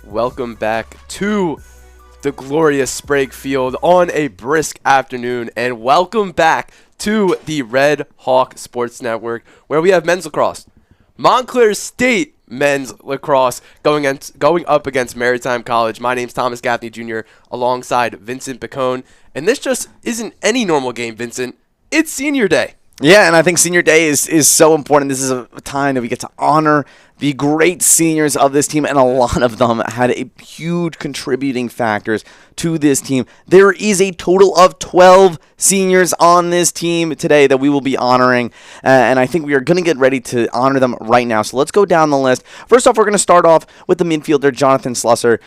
welcome back to the glorious Sprague Field on a brisk afternoon, and welcome back to the Red Hawk Sports Network, where we have men's lacrosse. Montclair State men's lacrosse going up against Maritime College. My name's Thomas Gaffney Jr. alongside Vincent Picone, and this just isn't any normal game, Vincent. It's senior day. Yeah, and I think senior day is so important. This is a time that we get to honor the great seniors of this team, and a lot of them had a huge contributing factors to this team. There is a total of 12 seniors on this team today that we will be honoring, and I think we are going to get ready to honor them right now. So let's go down the list. First off, we're going to start off with the midfielder, Jonathan Slusser.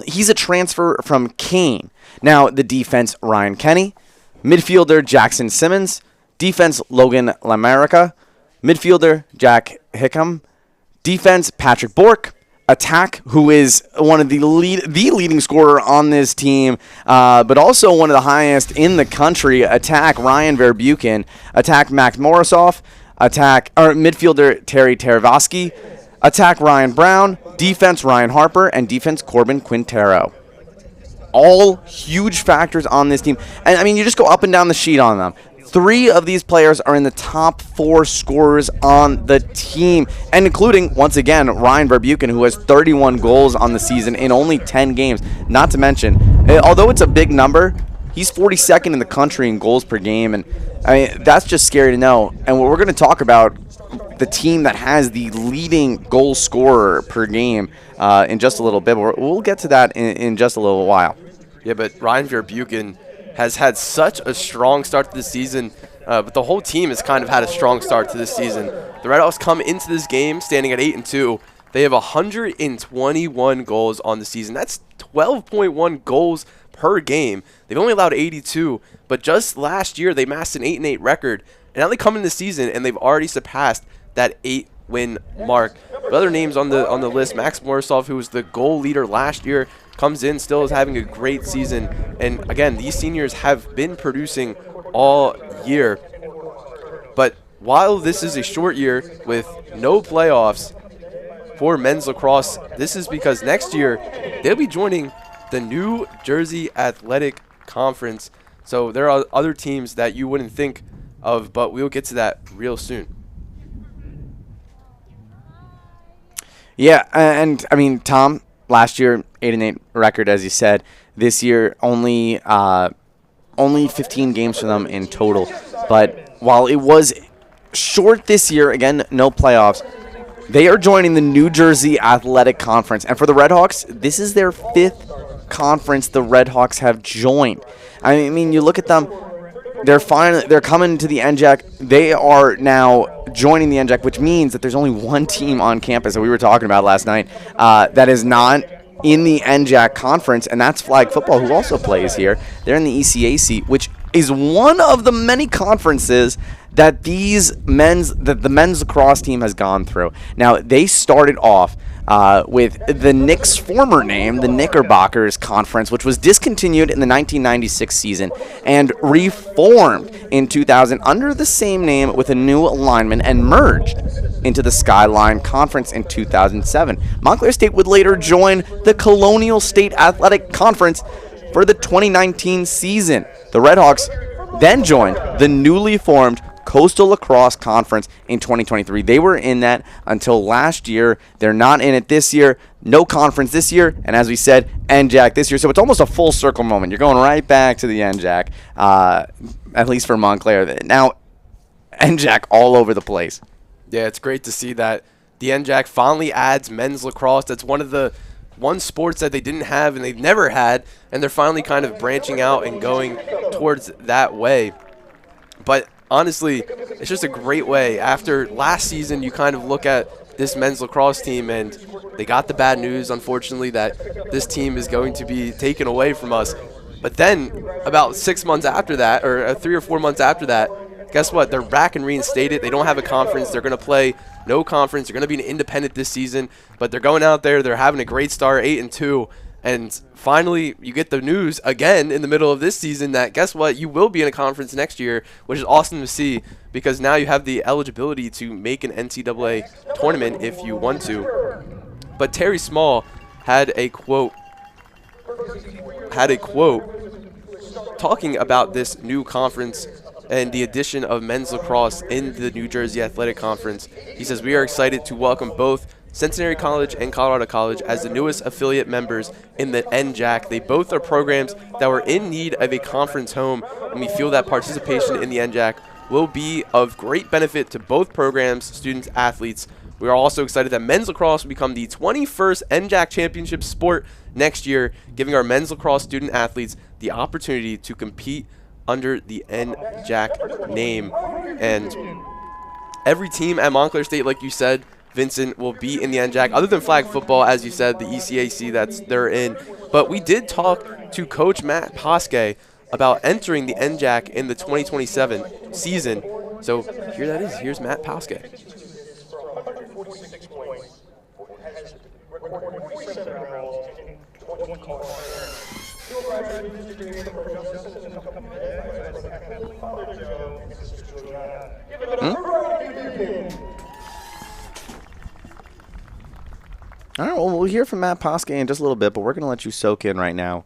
He's a transfer from Kane. Now, the defense, Ryan Kenny. Midfielder, Jackson Simmons. Defense, Logan Lamerica. Midfielder, Jack Hickam. Defense, Patrick Bork. Attack, who is one of the leading scorer on this team, but also one of the highest in the country. Attack, Ryan Verbuchen. Attack, Max Morisoff. Midfielder, Terry Teravosky. Attack, Ryan Brown. Defense, Ryan Harper. And defense, Corbin Quintero. All huge factors on this team. And, I mean, you just go up and down the sheet on them. 3 of these players are in the top 4 scorers on the team, and including, once again, Ryan Verbuchen, who has 31 goals on the season in only 10 games. Not to mention, although it's a big number, he's 42nd in the country in goals per game, and I mean, that's just scary to know. And we're going to talk about the team that has the leading goal scorer per game in just a little bit. We'll get to that in just a little while. Yeah, but Ryan Verbuchen has had such a strong start to the season, but the whole team has kind of had a strong start to this season. The Red Hawks come into this game standing at 8-2. They have 121 goals on the season. That's 12.1 goals per game. They've only allowed 82, but just last year they amassed an 8-8 record, and now they come into the season and they've already surpassed that 8-win mark. But other names on the list, Max Morisoff, who was the goal leader last year, comes in, still is having a great season. And again, these seniors have been producing all year. But while this is a short year with no playoffs for men's lacrosse, this is because next year they'll be joining the New Jersey Athletic Conference. So there are other teams that you wouldn't think of, but we'll get to that real soon. Yeah, and I mean, Tom, last year, 8-8 record, as you said. This year, only 15 games for them in total. But while it was short this year, again, no playoffs, they are joining the New Jersey Athletic Conference. And for the Red Hawks, this is their 5th conference the Red Hawks have joined. I mean, you look at them. They're coming to the NJAC. They are now joining the NJAC, which means that there's only one team on campus that we were talking about last night that is not in the NJAC conference, and that's flag football, who also plays here. They're in the ECAC, which is one of the many conferences that the men's lacrosse team has gone through. Now, they started off with the Knicks' former name, the Knickerbockers Conference, which was discontinued in the 1996 season and reformed in 2000 under the same name with a new alignment and merged into the Skyline Conference in 2007. Montclair State would later join the Colonial State Athletic Conference for the 2019 season. The Red Hawks then joined the newly formed Coastal Lacrosse Conference in 2023. They were in that until last year. They're not in it this year. No conference this year. And as we said, NJAC this year. So it's almost a full circle moment. You're going right back to the NJAC, at least for Montclair. Now, NJAC all over the place. Yeah, it's great to see that the NJAC finally adds men's lacrosse. That's one of the sports that they didn't have and they've never had. And they're finally kind of branching out and going towards that way. But honestly, it's just a great way. After last season, you kind of look at this men's lacrosse team, and they got the bad news, unfortunately, that this team is going to be taken away from us. But then, about 6 months after that, or 3 or 4 months after that, guess what? They're back and reinstated. They don't have a conference. They're going to play no conference. They're going to be an independent this season. But they're going out there. They're having a great start, 8-2. And finally, you get the news again in the middle of this season that, guess what, you will be in a conference next year, which is awesome to see because now you have the eligibility to make an NCAA tournament if you want to. But Terry Small had a quote talking about this new conference and the addition of men's lacrosse in the New Jersey Athletic Conference. He says, "We are excited to welcome both Centenary College and Colorado College as the newest affiliate members in the NJAC. They both are programs that were in need of a conference home, and we feel that participation in the NJAC will be of great benefit to both programs, students, athletes. We are also excited that men's lacrosse will become the 21st NJAC championship sport next year, giving our men's lacrosse student athletes the opportunity to compete under the NJAC name." And every team at Montclair State, like you said, Vincent, will be in the NJAC, other than flag football, as you said, the ECAC they're in. But we did talk to Coach Matt Posque about entering the NJAC in the 2027 season. So here that is. Here's Matt Posque. All right, well, we'll hear from Matt Posque in just a little bit, but we're going to let you soak in right now.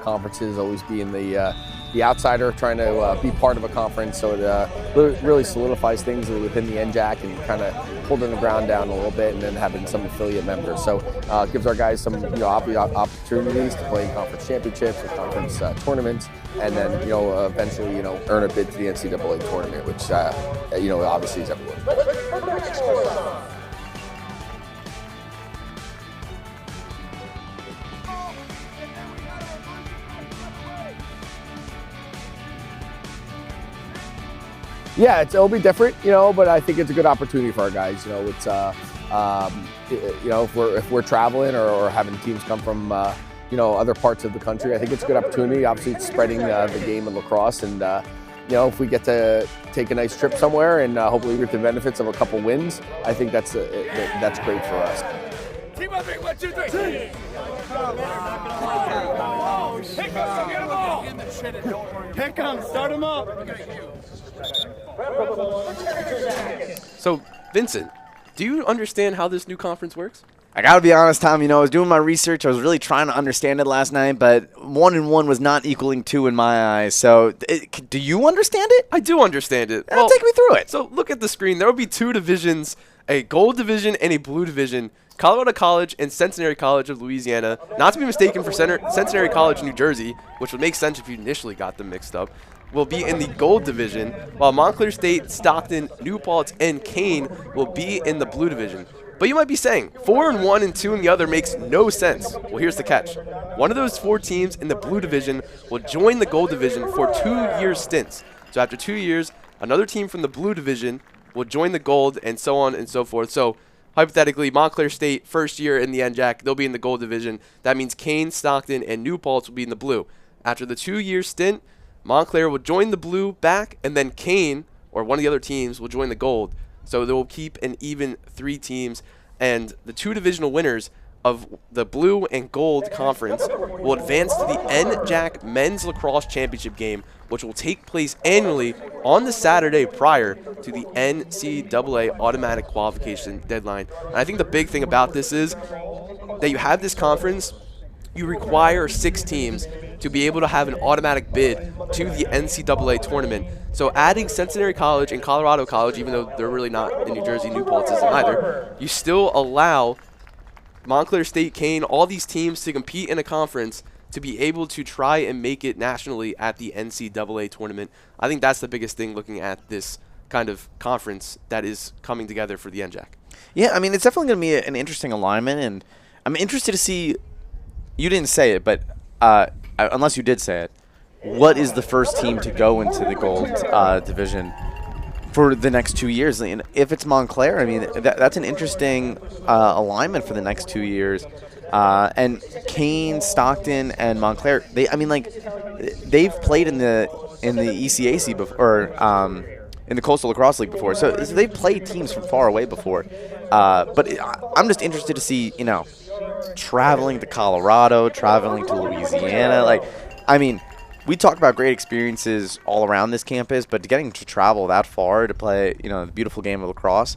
Conferences always being the outsider, trying to be part of a conference, so it really solidifies things within the NJAC and kind of holding the ground down a little bit, and then having some affiliate members. So it gives our guys some opportunities to play in conference championships or conference tournaments, and then eventually earn a bid to the NCAA tournament, which obviously is everywhere. Yeah, it'll be different, but I think it's a good opportunity for our guys. It's if we're traveling or having teams come from other parts of the country, I think it's a good opportunity. Obviously, it's spreading the game of lacrosse, and if we get to take a nice trip somewhere and hopefully reap the benefits of a couple wins, I think that's great for us. Team up, 1, 2, 3. Here comes, get them all. Here comes, start them up. So, Vincent, do you understand how this new conference works? I got to be honest, Tom, I was doing my research. I was really trying to understand it last night, but 1 and 1 was not equaling 2 in my eyes. So, do you understand it? I do understand it. Well, take me through it. So, look at the screen. There will be 2 divisions, a gold division and a blue division. Colorado College and Centenary College of Louisiana, not to be mistaken for Centenary College, New Jersey, which would make sense if you initially got them mixed up, will be in the gold division, while Montclair State, Stockton, New Paltz, and Kane will be in the blue division. But you might be saying, 4 and 1 and 2 in the other makes no sense. Well, here's the catch. One of those 4 teams in the blue division will join the gold division for 2-year stints. So after 2 years, another team from the blue division will join the gold, and so on and so forth. So hypothetically, Montclair State, first year in the NJAC, they'll be in the gold division. That means Kane, Stockton, and New Paltz will be in the blue. After the 2-year stint, Montclair will join the blue back, and then Kane, or one of the other teams, will join the gold. So they will keep an even 3 teams, and the 2 divisional winners of the blue and gold conference will advance to the NJAC Men's Lacrosse Championship game, which will take place annually on the Saturday prior to the NCAA automatic qualification deadline. And I think the big thing about this is that you have this conference, you require 6 teams to be able to have an automatic bid to the NCAA tournament. So adding Centenary College and Colorado College, even though they're really not in New Jersey, New Paltz isn't either, you still allow Montclair State, Kane, all these teams to compete in a conference to be able to try and make it nationally at the NCAA tournament. I think that's the biggest thing looking at this kind of conference that is coming together for the NJAC. Yeah, I mean, it's definitely going to be an interesting alignment, and I'm interested to see, you didn't say it, but unless you did say it, what is the first team to go into the gold division for the next 2 years? And if it's Montclair, I mean, that's an interesting alignment for the next 2 years. And Kane, Stockton, and Montclair, they've played in the ECAC before, or in the Coastal Lacrosse League before. So they've played teams from far away before. But I'm just interested to see, traveling to Colorado, traveling to Louisiana. We talk about great experiences all around this campus, but getting to travel that far to play, the beautiful game of lacrosse,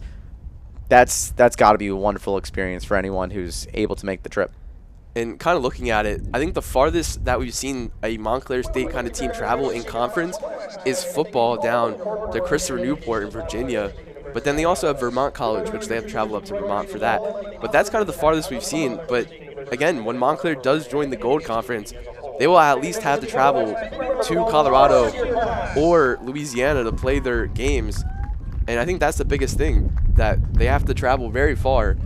that's got to be a wonderful experience for anyone who's able to make the trip. And kind of looking at it, I think the farthest that we've seen a Montclair State kind of team travel in conference is football down to Christopher Newport in Virginia. But then they also have Vermont College, which they have to travel up to Vermont for that. But that's kind of the farthest we've seen. But again, when Montclair does join the Gold Conference, they will at least have to travel to Colorado or Louisiana to play their games. And I think that's the biggest thing, that they have to travel very far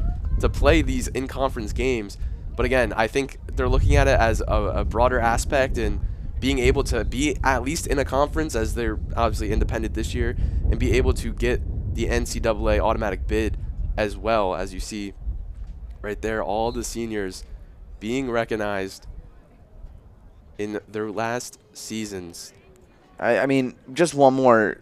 to play these in-conference games. But again, I think they're looking at it as a broader aspect and being able to be at least in a conference, as they're obviously independent this year, and be able to get the NCAA automatic bid as well. As you see right there, all the seniors being recognized in their last seasons. I mean, just one more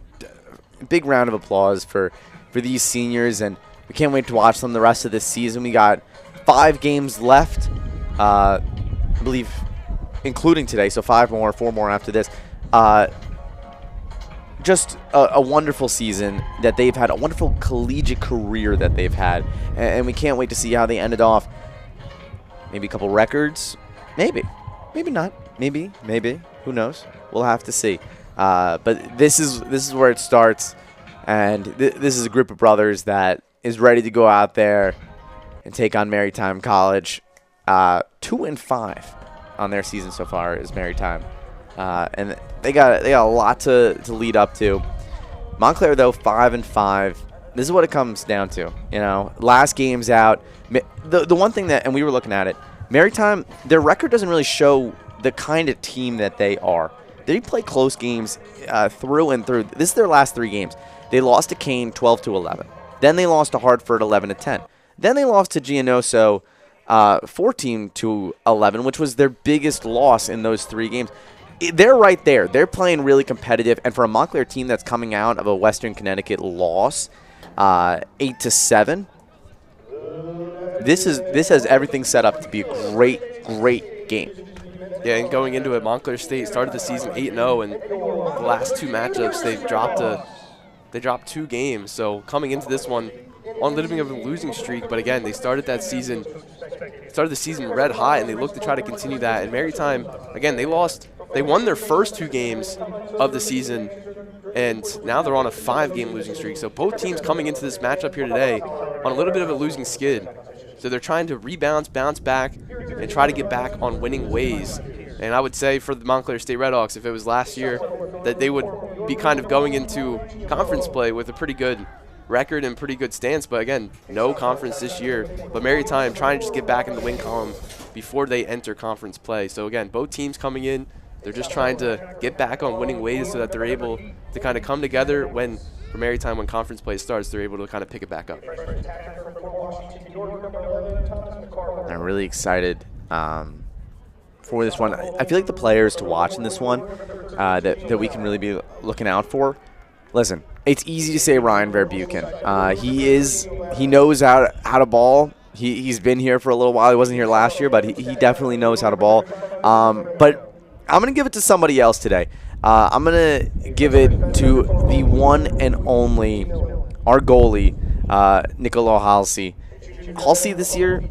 big round of applause for these seniors, and we can't wait to watch them the rest of this season. We got 5 games left, I believe, including today, so 4 more after this. Just a wonderful season that they've had, a wonderful collegiate career that they've had, and we can't wait to see how they ended off. Maybe a couple records, maybe not, maybe, who knows? We'll have to see. But this is where it starts, and this is a group of brothers that is ready to go out there and take on Maritime College. 2-5 on their season so far is Maritime, and they got a lot to lead up to. Montclair, though, 5-5. This is what it comes down to. You know, last game's out. The one thing that, and we were looking at it, Maritime, their record doesn't really show the kind of team that they are. They play close games through and through. This is their last 3 games. They lost to Kane 12-11. Then they lost to Hartford 11-10. Then they lost to Gianoso 14-11, which was their biggest loss in those 3 games. They're right there. They're playing really competitive. And for a Montclair team that's coming out of a Western Connecticut loss, 8-7, this has everything set up to be a great game. Yeah, and going into it, Montclair State started the season 8-0, and the last 2 matchups they dropped 2 games. So coming into this one on a little bit of a losing streak, but again, they started the season red hot, and they look to try to continue that. And Maritime, again, they won their first 2 games of the season, and now they're on a 5-game losing streak. So both teams coming into this matchup here today on a little bit of a losing skid. So they're trying to rebound, bounce back, and try to get back on winning ways. And I would say for the Montclair State Redhawks, if it was last year, that they would be kind of going into conference play with a pretty good record and pretty good stance. But again, no conference this year. But Maritime trying to just get back in the win column before they enter conference play. So again, both teams coming in, they're just trying to get back on winning ways so that they're able to kind of come together when, for Maritime, when conference play starts, they're able to kind of pick it back up. I'm really excited for this one. I feel like the players to watch in this one that we can really be looking out for. Listen, it's easy to say Ryan Verbuchen. He knows how to ball. He's been here for a little while. He wasn't here last year, but he definitely knows how to ball. But I'm going to give it to somebody else today. I'm going to give it to the one and only, our goalie, Niccolo Halsey. Halsey this year,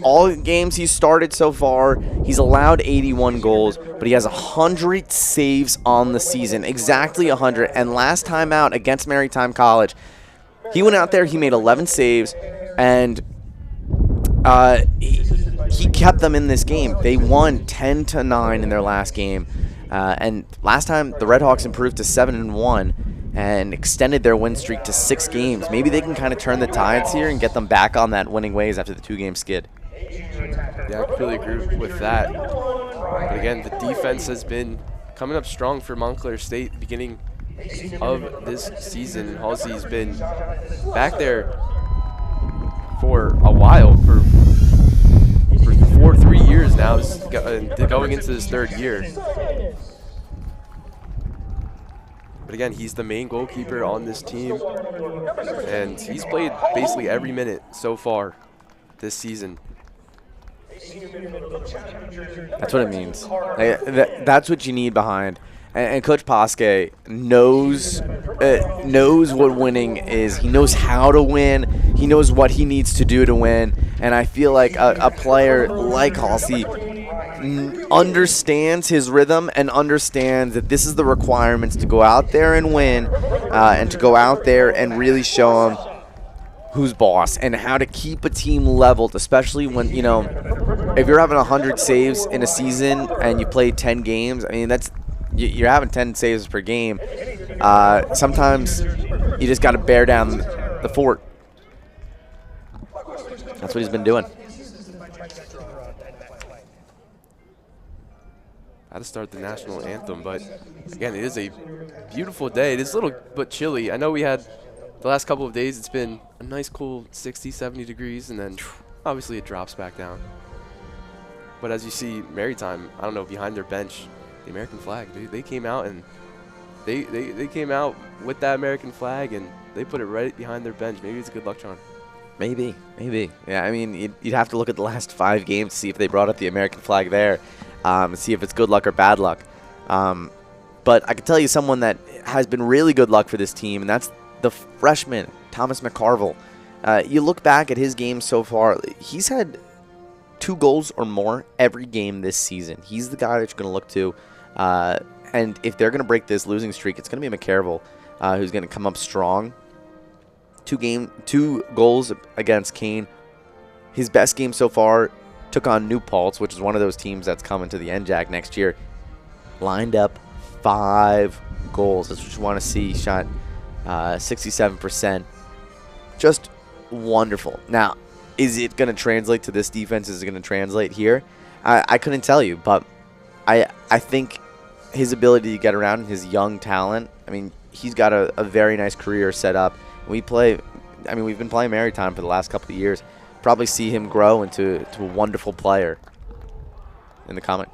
all games he's started so far, he's allowed 81 goals, but he has 100 saves on the season, exactly 100. And last time out against Maritime College, he went out there, he made 11 saves, and he kept them in this game. They won 10-9 in their last game, and last time the Redhawks improved to 7-1. And extended their win streak to 6 games. Maybe they can kind of turn the tides here and get them back on that winning ways after the 2-game skid. Yeah, I completely agree with that. But again, the defense has been coming up strong for Montclair State beginning of this season. And Halsey's been back there for a while, for 3 years now, going into his 3rd year. But again, he's the main goalkeeper on this team, and he's played basically every minute so far this season. That's what it means. That's what you need behind And Coach Pasque knows what winning is. He knows how to win. He knows what he needs to do to win. And I feel like a player like Halsey understands his rhythm and understands that this is the requirements to go out there and win, and to go out there and really show him who's boss and how to keep a team leveled, especially when, if you're having 100 saves in a season and you play 10 games, I mean, you're having 10 saves per game. Sometimes you just got to bear down the fort. That's what he's been doing. I had to start the national anthem, but again, it is a beautiful day. It is a little bit chilly. I know we had the last couple of days, it's been a nice cool 60, 70 degrees, and then obviously it drops back down. But as you see, Maritime, I don't know, behind their bench, the American flag, they came out and they came out with that American flag and they put it right behind their bench. Maybe it's a good luck charm. Maybe. Yeah, I mean, you'd have to look at the last 5 games to see if they brought up the American flag there, see if it's good luck or bad luck. But I can tell you someone that has been really good luck for this team, and that's the freshman, Thomas McCarville. You look back at his games so far, he's had 2 goals or more every game this season. He's the guy that you're going to look to. And if they're going to break this losing streak, it's going to be McCarville who's going to come up strong. 2 goals against Kane. His best game so far took on New Paltz, which is one of those teams that's coming to the NJAC next year. Lined up 5 goals. That's what you want to see. Shot 67%. Just wonderful. Now, is it going to translate to this defense? Is it going to translate here? I couldn't tell you, but I think his ability to get around and his young talent, I mean, he's got a very nice career set up. We've been playing Maritime for the last couple of years. Probably see him grow into a wonderful player in the coming.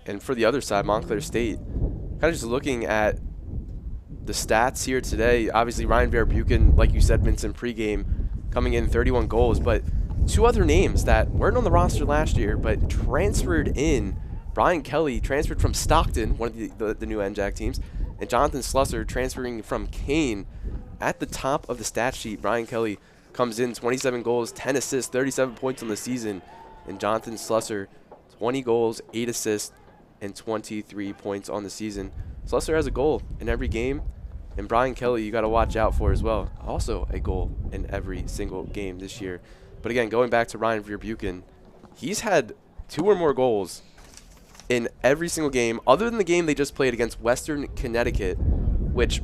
And for the other side, Montclair State, kind of just looking at the stats here today, obviously Ryan Verbuchen, like you said, Vincent, pregame, coming in 31 goals, but 2 other names that weren't on the roster last year, but transferred in. Brian Kelly transferred from Stockton, one of the new NJAC teams, and Jonathan Slusser transferring from Kane. At the top of the stat sheet, Brian Kelly comes in 27 goals, 10 assists, 37 points on the season, and Jonathan Slusser 20 goals, 8 assists, and 23 points on the season. Slusser has a goal in every game, and Brian Kelly you got to watch out for as well. Also a goal in every single game this year. But again, going back to Ryan Verbuchen, he's had 2 or more goals in every single game, other than the game they just played against Western Connecticut, which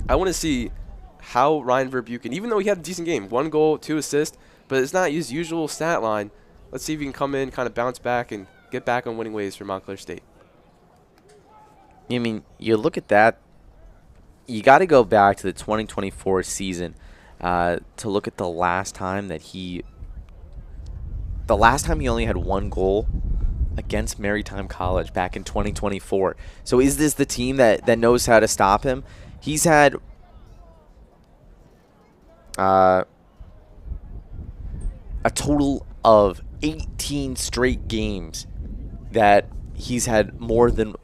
I want to see how Ryan Verbuchen, even though he had a decent game, 1 goal, 2 assists, but it's not his usual stat line. Let's see if he can come in, kind of bounce back, and get back on winning ways for Montclair State. I mean, you look at that, you got to go back to the 2024 season to look at the last time he only had 1 goal against Maritime College back in 2024. So is this the team that knows how to stop him? He's had a total of 18 straight games that he's had more than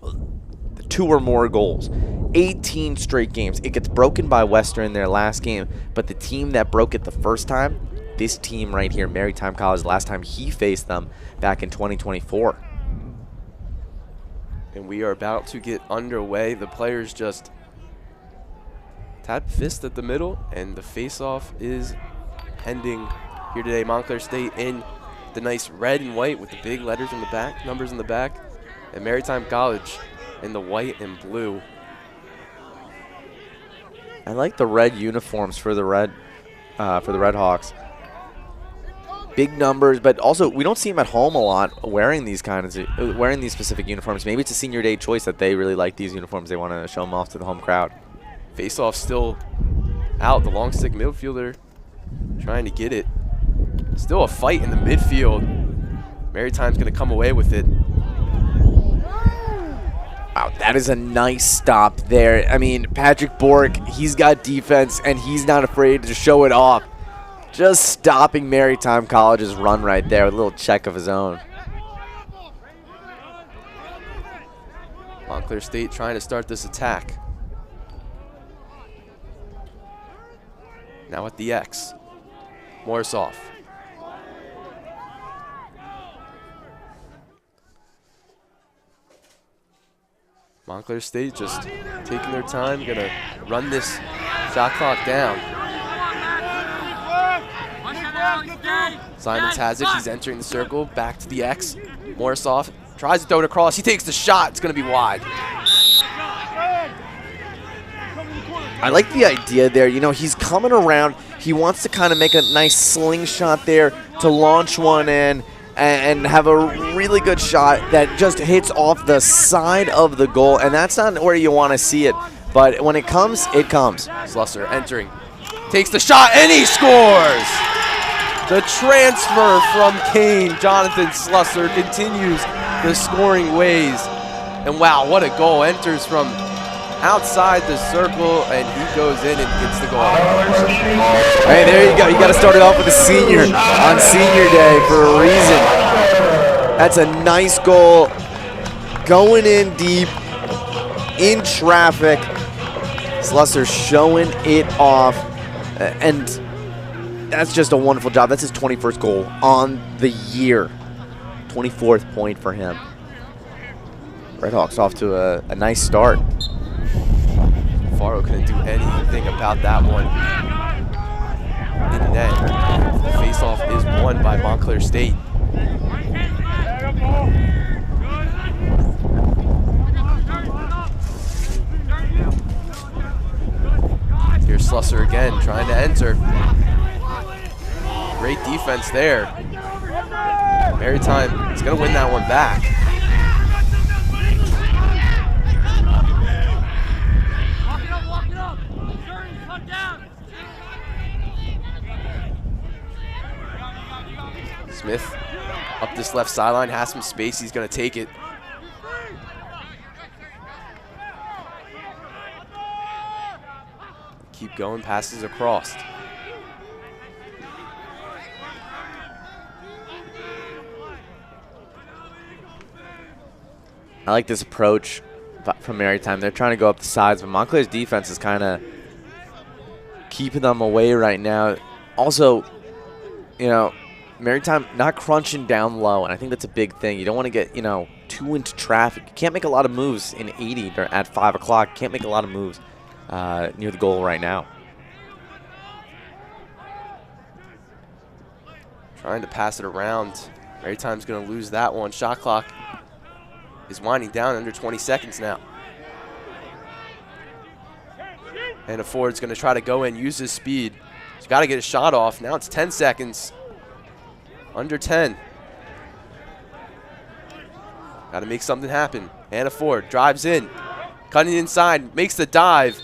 2 or more goals. 18 straight games. It gets broken by Western in their last game, but the team that broke it the first time, this team right here, Maritime College, last time he faced them back in 2024. And we are about to get underway. The players just tap fist at the middle, and the face-off is pending here today. Montclair State in the nice red and white with the big letters in the back, numbers in the back, and Maritime College in the white and blue. I like the red uniforms for the Red Hawks. Big numbers, but also we don't see them at home a lot wearing these specific uniforms. Maybe it's a senior day choice that they really like these uniforms. They want to show them off to the home crowd. Face-off still out. The long stick midfielder trying to get it. Still a fight in the midfield. Maritime's going to come away with it. Wow, that is a nice stop there. I mean, Patrick Bork, he's got defense, and he's not afraid to show it off. Just stopping Maritime College's run right there with a little check of his own. Montclair State trying to start this attack. Now at the X. Morrisoff. Montclair State just taking their time, gonna run this shot clock down. Simons has it, he's entering the circle, back to the X. Morrisoff tries to throw it across, he takes the shot, it's gonna be wide. I like the idea there. You know, he's coming around. He wants to kind of make a nice slingshot there to launch one in and have a really good shot that just hits off the side of the goal. And that's not where you want to see it. But when it comes, it comes. Slusser entering, takes the shot, and he scores! The transfer from Kane, Jonathan Slusser, continues the scoring ways. And wow, what a goal. Enters from outside the circle, and he goes in and gets the goal. Hey, there you go. You got to start it off with a senior on senior day for a reason. That's a nice goal. Going in deep, in traffic. Slusser showing it off, and that's just a wonderful job. That's his 21st goal on the year. 24th point for him. Redhawks off to a nice start. Faro couldn't do anything about that one. In net, the face-off is won by Montclair State. Here's Slusser again, trying to enter. Great defense there. Maritime is going to win that one back. Smith up this left sideline, has some space, he's going to take it. Keep going, passes across. I like this approach from Maritime. They're trying to go up the sides, but Montclair's defense is kind of keeping them away right now. Also, you know, Maritime not crunching down low, and I think that's a big thing. You don't want to get, you know, too into traffic. You can't make a lot of moves in 80 or at 5 o'clock. You can't make a lot of moves near the goal right now. Trying to pass it around. Maritime's going to lose that one. Shot clock is winding down, under 20 seconds now. And a forward's going to try to go in, use his speed. He's got to get a shot off. Now it's 10 seconds. Under 10. Got to make something happen. Hannah Ford drives in, cutting inside, makes the dive.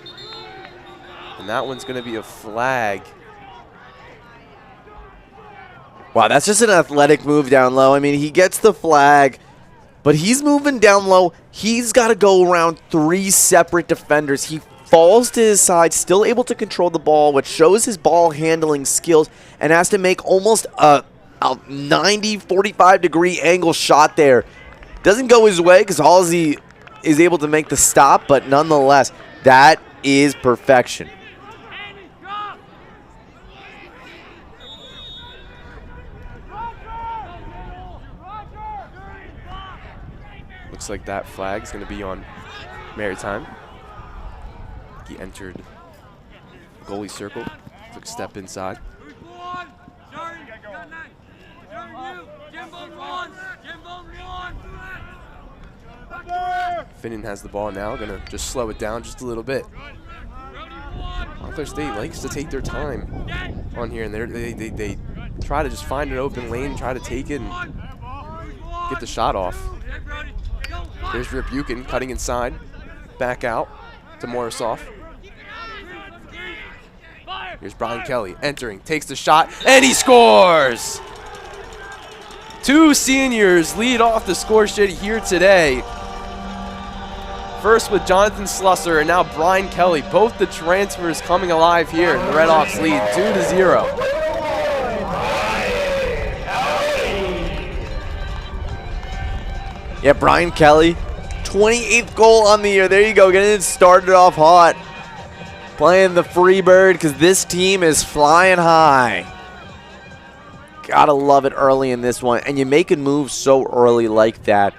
And that one's going to be a flag. Wow, that's just an athletic move down low. I mean, he gets the flag, but he's moving down low. He's got to go around 3 separate defenders. He falls to his side, still able to control the ball, which shows his ball handling skills, and has to make almost a 90, 45-degree angle shot there. Doesn't go his way because Halsey is able to make the stop, but nonetheless, that is perfection. Looks like that flag is going to be on Maritime. He entered the goalie circle, took a step inside. Finnan has the ball now, going to just slow it down just a little bit. Montclair State likes to take their time on here, and they try to just find an open lane, try to take it and get the shot off. There's Rip Buchan cutting inside, back out to Morrisoff. Here's Brian Kelly entering, takes the shot, and he scores! 2 seniors lead off the score sheet here today. First with Jonathan Slusser, and now Brian Kelly. Both the transfers coming alive here. The Redhawks lead 2-0. Yeah, Brian Kelly, 28th goal on the year. There you go, getting it started off hot. Playing the free bird because this team is flying high. Gotta love it early in this one. And you make a move so early like that.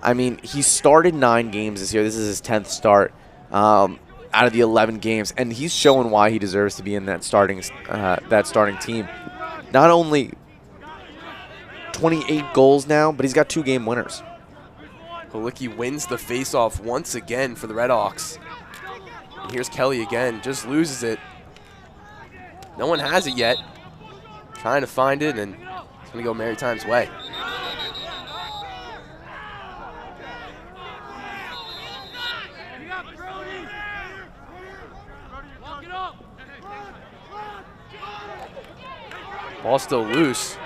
I mean, he started 9 games this year. This is his 10th start out of the 11 games. And he's showing why he deserves to be in that starting team. Not only 28 goals now, but he's got 2 game winners. Halicki wins the faceoff once again for the Redhawks. And here's Kelly again, just loses it. No one has it yet. Trying to find it, and it's going to go Maritime's way. Ball still loose.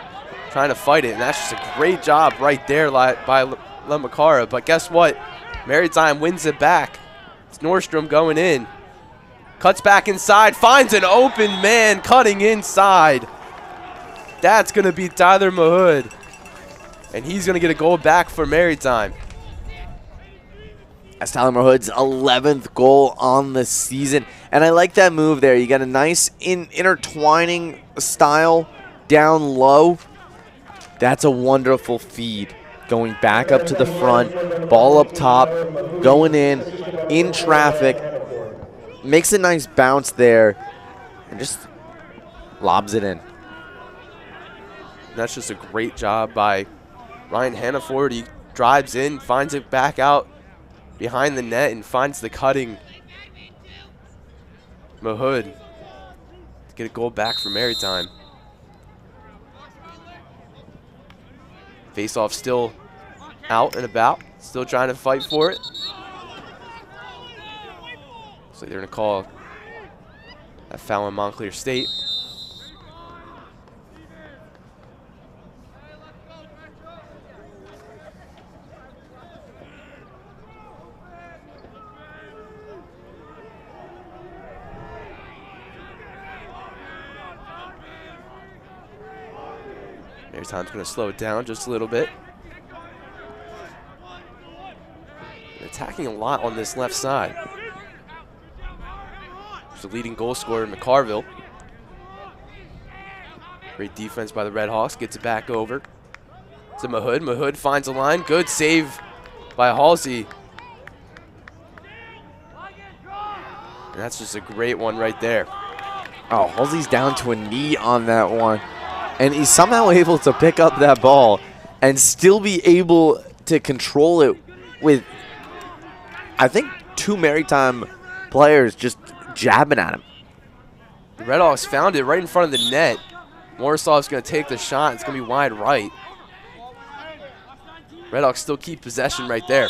Trying to fight it, and that's just a great job right there by LeMacara. But guess what? Maritime wins it back. It's Nordstrom going in. Cuts back inside, finds an open man cutting inside. That's going to be Tyler Mahood. And he's going to get a goal back for Maritime. That's Tyler Mahood's 11th goal on the season. And I like that move there. You got a nice intertwining style down low. That's a wonderful feed. Going back up to the front, ball up top, going in traffic. Makes a nice bounce there and just lobs it in. That's just a great job by Ryan Hannaford. He drives in, finds it back out behind the net, and finds the cutting Mahood to get a goal back for Maritime. Face-off still out and about, still trying to fight for it. So they're going to call a foul in Montclair State. Maritime's going to slow it down just a little bit. Attacking a lot on this left side. The leading goal scorer in McCarville. Great defense by the Redhawks. Gets it back over to Mahood. Mahood finds a line. Good save by Halsey. And that's just a great one right there. Oh, Halsey's down to a knee on that one. And he's somehow able to pick up that ball and still be able to control it with, I think, 2 Maritime players just jabbing at him. The Redhawks found it right in front of the net. Morisov's going to take the shot. It's going to be wide right. Redhawks still keep possession right there.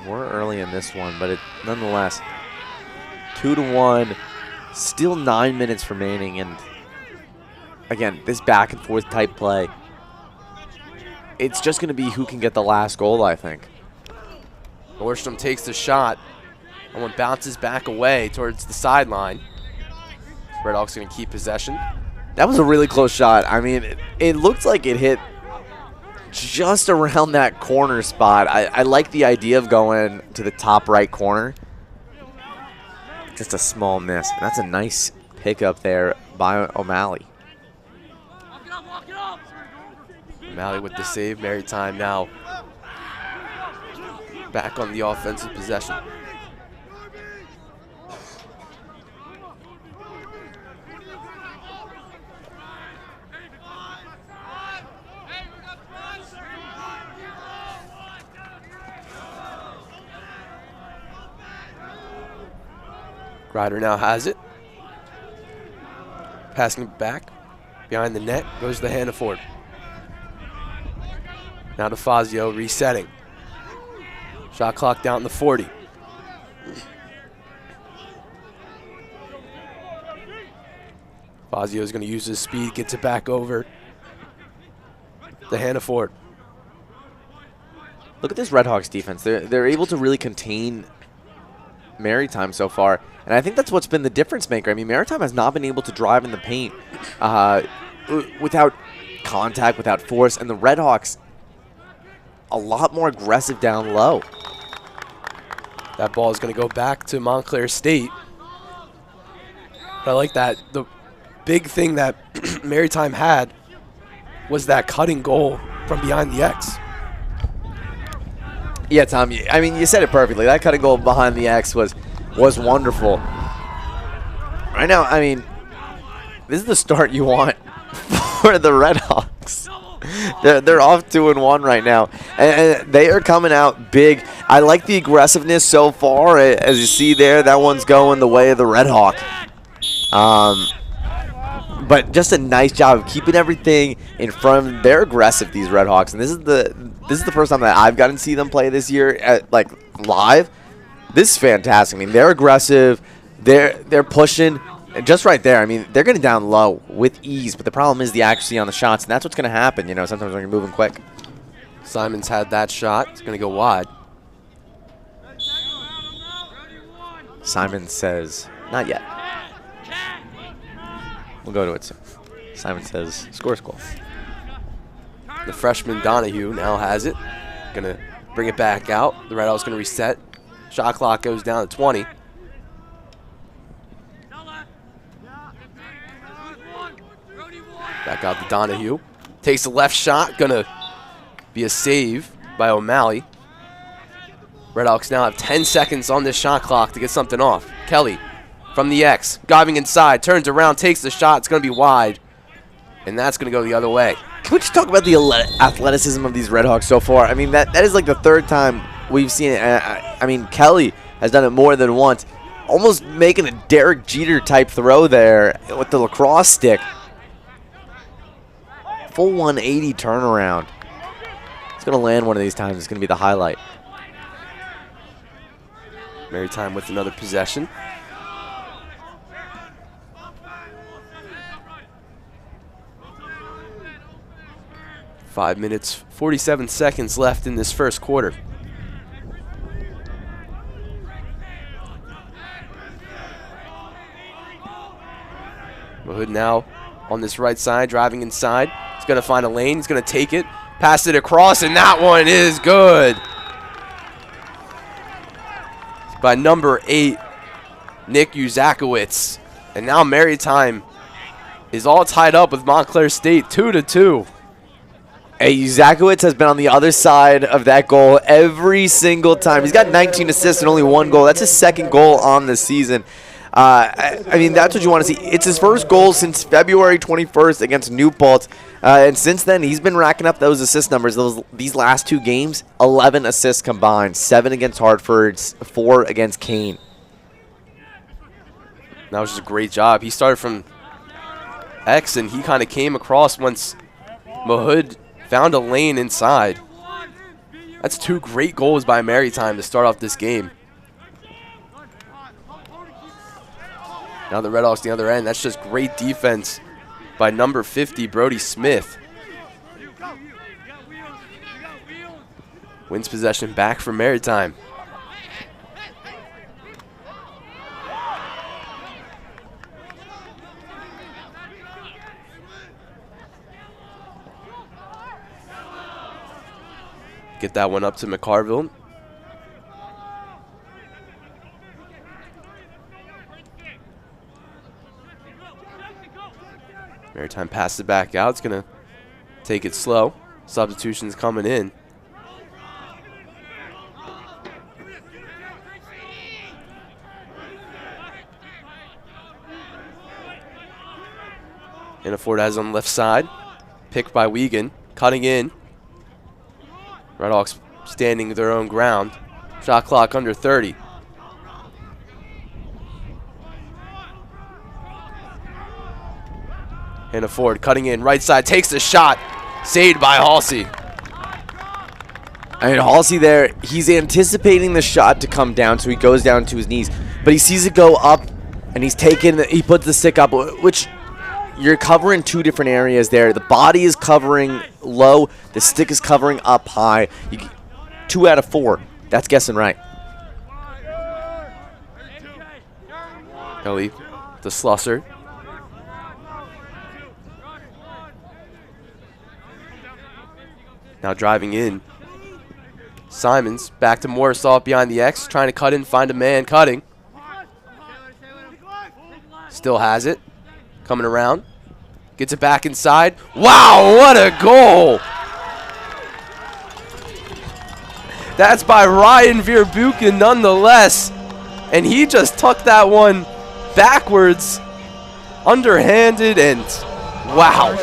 We're early in this one, but nonetheless, 2-1, still 9 minutes remaining, and again, this back and forth type play, it's just going to be who can get the last goal, I think. Nordstrom takes the shot. And one bounces back away towards the sideline. Redhawks going to keep possession. That was a really close shot. I mean, it looked like it hit just around that corner spot. I like the idea of going to the top right corner. Just a small miss. That's a nice pickup there by O'Malley. O'Malley with the save. Maritime now back on the offensive possession. Ryder now has it. Passing it back behind the net goes to Hannaford. Now to Fazio resetting. Shot clock down to 40. Fazio is going to use his speed, gets it back over to Hannaford. Look at this Redhawks defense. They're able to really contain Maritime so far. And I think that's what's been the difference maker. I mean, Maritime has not been able to drive in the paint without contact, without force, and the Redhawks a lot more aggressive down low. That ball is going to go back to Montclair State. But I like that. The big thing that Maritime had was that cutting goal from behind the X. Yeah, Tom, I mean, you said it perfectly. That cutting goal behind the X was wonderful. Right now, I mean, this is the start you want for the Redhawks. They're off 2-1 right now, and they are coming out big. I like the aggressiveness so far. As you see there, that one's going the way of the Redhawk. But just a nice job of keeping everything in front of them. They're aggressive, these Redhawks, and this is the first time that I've gotten to see them play this year at live. This is fantastic. I mean, they're aggressive. They're pushing. And just right there, I mean, they're getting down low with ease, but the problem is the accuracy on the shots, and that's what's going to happen, sometimes when you're moving quick. Simon's had that shot. It's going to go wide. Simon says, not yet. We'll go to it soon. Simon says, score. The freshman Donahue now has it. Going to bring it back out. The Redhawks going to reset. Shot clock goes down to 20. Back out to Donahue. Takes the left shot. Going to be a save by O'Malley. Redhawks now have 10 seconds on this shot clock to get something off. Kelly from the X. Diving inside. Turns around. Takes the shot. It's going to be wide. And that's going to go the other way. Can we just talk about the athleticism of these Redhawks so far? I mean, that is like the third time we've seen it. I mean, Kelly has done it more than once. Almost making a Derek Jeter type throw there with the lacrosse stick. Full 180 turnaround. It's going to land one of these times. It's going to be the highlight. Maritime with another possession. Five minutes, 47 seconds left in this first quarter. Mahood now on this right side, driving inside. He's going to find a lane. He's going to take it, pass it across, and that one is good. It's by number 8, Nick Uzakowicz. And now Maritime is all tied up with Montclair State, 2-2. Hey, Uzakowicz has been on the other side of that goal every single time. He's got 19 assists and only 1 goal. That's his second goal on the season. I mean, that's what you want to see. It's his first goal since February 21st against New Paltz. And since then, he's been racking up those assist numbers. These last 2 games, 11 assists combined. 7 against Hartford, 4 against Kane. That was just a great job. He started from X, and he kind of came across once Mahood found a lane inside. That's 2 great goals by Maritime to start off this game. Now the Redhawks the other end. That's just great defense by number 50, Brody Smith. Wins possession back for Maritime. Get that one up to McCarville. Maritime passes it back out. It's going to take it slow. Substitutions coming in. Hannaford has on the left side. Picked by Wiegand. Cutting in. Redhawks standing their own ground. Shot clock under 30. Hannaford cutting in, right side, takes the shot. Saved by Halsey. I mean, Halsey there, he's anticipating the shot to come down, so he goes down to his knees. But he sees it go up, and he puts the stick up, which you're covering 2 different areas there. The body is covering low. The stick is covering up high. 2 out of 4. That's guessing right. Kelly to Slusser. Now driving in. Simons back to Morrisoff behind the X, trying to cut in, find a man cutting. Still has it. Coming around. Gets it back inside. Wow, what a goal! That's by Ryan Verbuchen nonetheless. And he just tucked that one backwards, underhanded, and wow.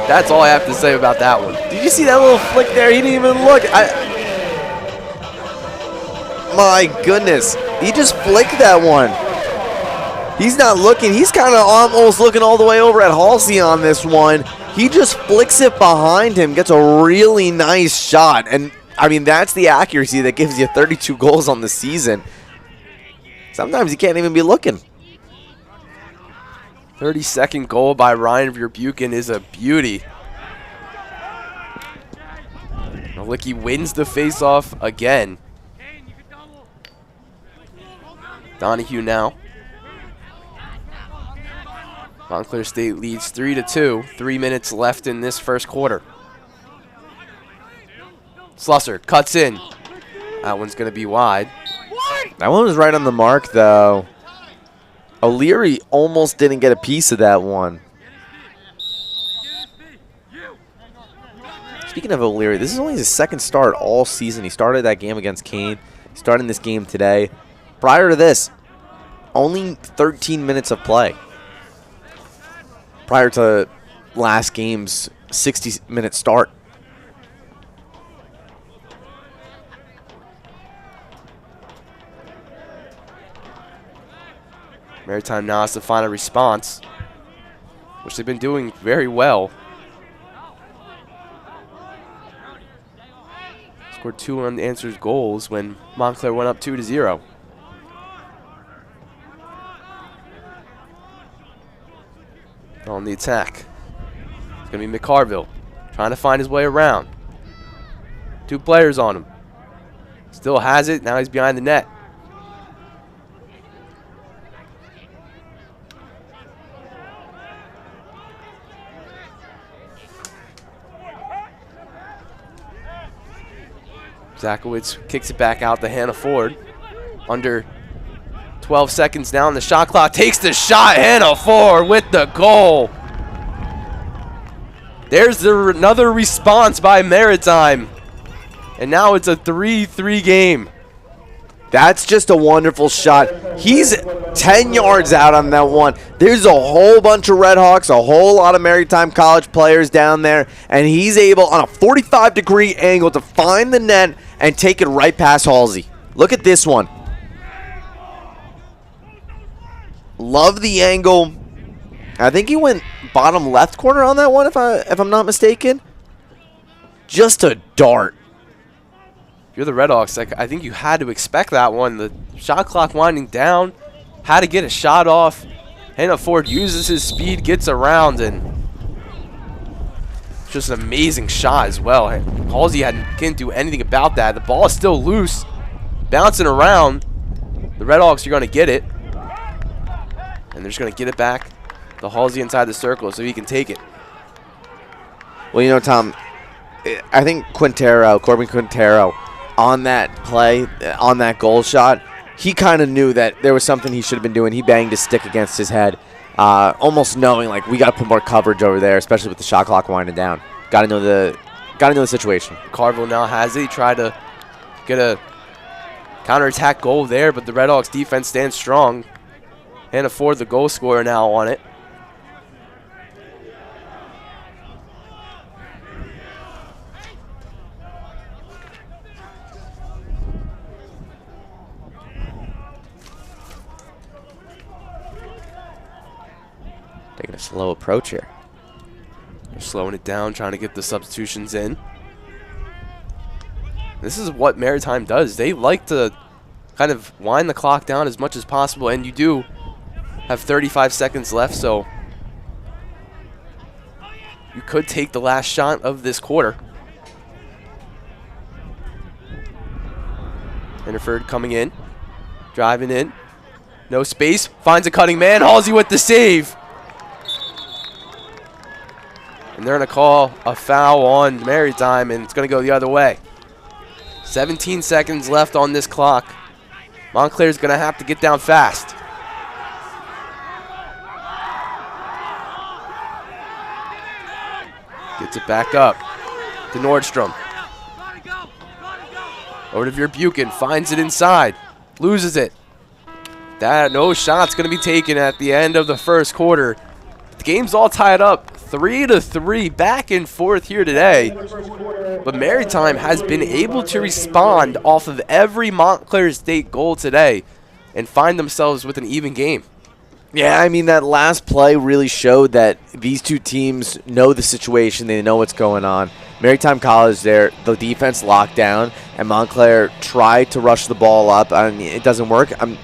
That's all I have to say about that one. Did you see that little flick there? He didn't even look. My goodness. He just flicked that one. He's not looking. He's kind of almost looking all the way over at Halsey on this one. He just flicks it behind him, gets a really nice shot. And, I mean, that's the accuracy that gives you 32 goals on the season. Sometimes you can't even be looking. 32nd goal by Ryan Verbuchen is a beauty. Malicki wins the faceoff again. Donahue now. Montclair State leads 3-2. 3 minutes left in this first quarter. Slusser cuts in. That one's going to be wide. That one was right on the mark, though. O'Leary almost didn't get a piece of that one. Speaking of O'Leary, this is only his second start all season. He started that game against Kane. He's starting this game today. Prior to this, only 13 minutes of play. Prior to last game's 60-minute start. Maritime now has to find a response, which they've been doing very well. Scored 2 unanswered goals when Montclair went up 2-0. On the attack. It's going to be McCarville trying to find his way around. 2 players on him. Still has it. Now he's behind the net. Zakowicz kicks it back out to Hannah Ford. Under 12 seconds down the shot clock. Takes the shot. Hannah Ford with the goal. There's another response by Maritime. And now it's a 3-3 game. That's just a wonderful shot. He's 10 yards out on that one. There's a whole bunch of Red Hawks, a whole lot of Maritime College players down there, and he's able on a 45-degree angle to find the net and take it right past Halsey. Look at this one. Love the angle. I think he went bottom left corner on that one, if I'm not mistaken. Just a dart. If you're the Red Hawks, I think you had to expect that one. The shot clock winding down, had to get a shot off. Hannah Ford uses his speed, gets around, and just an amazing shot as well. Halsey couldn't do anything about that. The ball is still loose, bouncing around. The Red Hawks are going to get it, and they're just going to get it back to Halsey inside the circle so he can take it. Well, you know, Tom, I think Corbin Quintero, on that play, on that goal shot, he kind of knew that there was something he should have been doing. He banged his stick against his head, almost knowing like we got to put more coverage over there, especially with the shot clock winding down. Got to know the situation. Carville now has it. He tried to get a counterattack goal there, but the Red Hawks defense stands strong. Hannah Ford, the goal scorer, now on it. Taking a slow approach here. They're slowing it down, trying to get the substitutions in. This is what Maritime does. They like to kind of wind the clock down as much as possible, and you do have 35 seconds left, so you could take the last shot of this quarter. Hannaford coming in, driving in. No space. Finds a cutting man. Halsey with the save. And they're going to call a foul on Maritime, and it's going to go the other way. 17 seconds left on this clock. Montclair's going to have to get down fast. Gets it back up to Nordstrom. Over to Verbuchen. Finds it inside. Loses it. No shot's going to be taken at the end of the first quarter. The game's all tied up 3-3, back and forth here today. But Maritime has been able to respond off of every Montclair State goal today and find themselves with an even game. Yeah, I mean, that last play really showed that these two teams know the situation. They know what's going on. Maritime College there, the defense locked down, and Montclair tried to rush the ball up. I mean, it doesn't work. I'm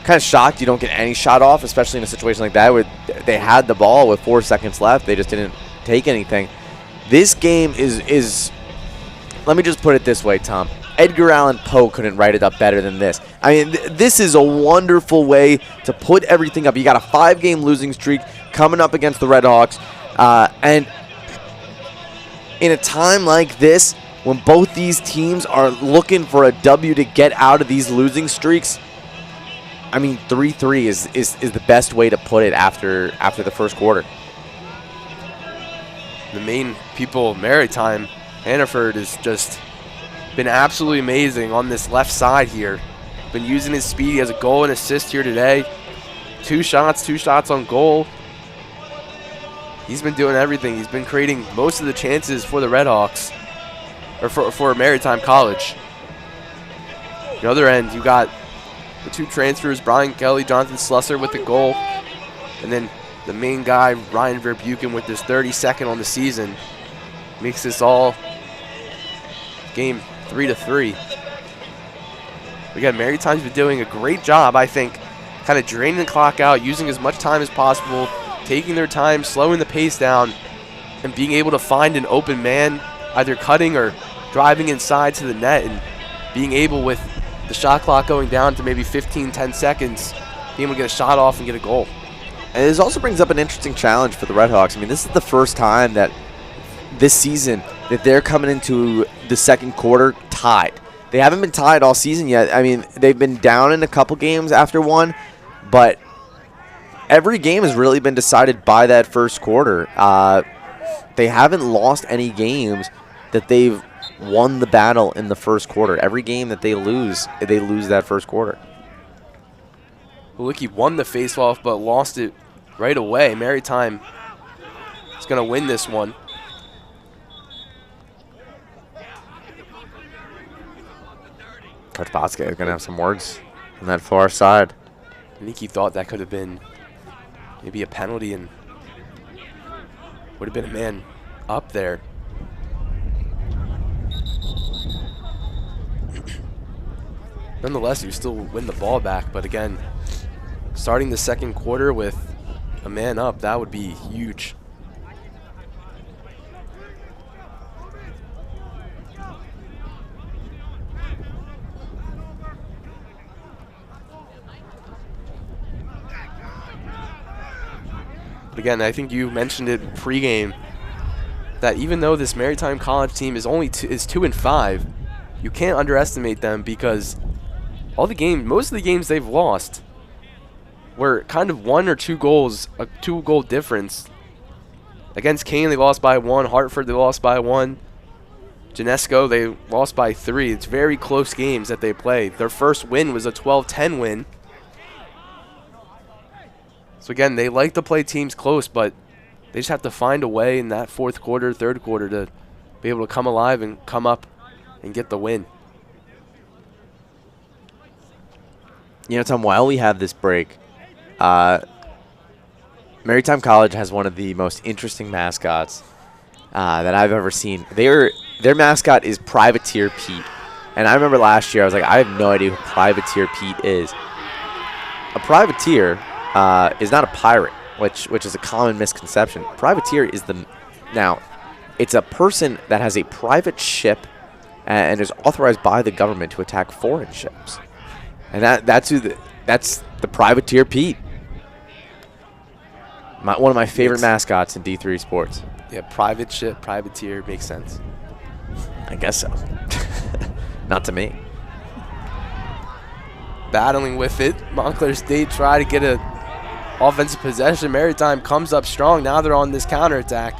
kind of shocked you don't get any shot off, especially in a situation like that where they had the ball with 4 seconds left. They just didn't take anything. This game is let me just put it this way, Tom. Edgar Allan Poe couldn't write it up better than this. I mean, this is a wonderful way to put everything up. You got a 5-game losing streak coming up against the Redhawks. And in a time like this, when both these teams are looking for a W to get out of these losing streaks, I mean, 3-3 is the best way to put it after the first quarter. The main people, Maritime, Hannaford has just been absolutely amazing on this left side here. Been using his speed. He has a goal and assist here today. 2 shots on goal. He's been doing everything. He's been creating most of the chances for the Redhawks, or for Maritime College. On the other end, you got the 2 transfers, Brian Kelly, Jonathan Slusser with the goal, and then the main guy, Ryan Verbuchen, with his 32nd on the season. Makes this all game 3-3. Again, Maritime's been doing a great job, I think, kind of draining the clock out, using as much time as possible, taking their time, slowing the pace down, and being able to find an open man, either cutting or driving inside to the net, and being able, with the shot clock going down to maybe 10 seconds, being able to get a shot off and get a goal. And this also brings up an interesting challenge for the Redhawks. I mean, this is the first time that this season that they're coming into the second quarter tied. They haven't been tied all season yet. I mean, they've been down in a couple games after one, but every game has really been decided by that first quarter. They haven't lost any games that they've won the battle in the first quarter. Every game that they lose that first quarter. Halicki won the faceoff but lost it right away. Maritime is going to win this one. Coach Bosque is going to have some words on that far side. Halicki thought that could have been maybe a penalty and would have been a man up there. Nonetheless, you still win the ball back, but again, starting the second quarter with a man up, that would be huge. But again, I think you mentioned it pregame that even though this Maritime College team is only 2-5, you can't underestimate them because most of the games they've lost were kind of 1 or 2 goals, a 2-goal difference. Against Kane, they lost by 1. Hartford, they lost by 1. Genesco, they lost by 3. It's very close games that they play. Their first win was a 12-10 win. So again, they like to play teams close, but they just have to find a way in that fourth quarter, third quarter to be able to come alive and come up and get the win. You know, Tom, while we have this break, Maritime College has one of the most interesting mascots that I've ever seen. Their mascot is Privateer Pete. And I remember last year, I was like, I have no idea who Privateer Pete is. A privateer is not a pirate, which is a common misconception. Privateer is it's a person that has a private ship and is authorized by the government to attack foreign ships. And that's who that's the Privateer Pete. One of my favorite mascots in D3 sports. Yeah, private ship, privateer, makes sense. I guess so. Not to me. Battling with it. Montclair State try to get a offensive possession. Maritime comes up strong. Now they're on this counterattack.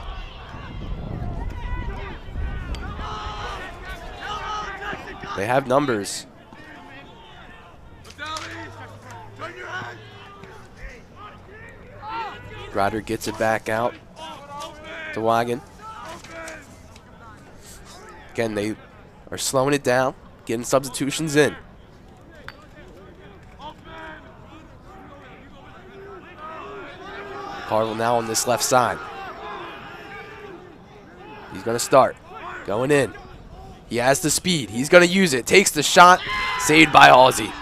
They have numbers. Ryder gets it back out to Wagon. Again, they are slowing it down, getting substitutions in. Carville now on this left side. He's going to start. Going in. He has the speed. He's going to use it. Takes the shot. Saved by Halsey.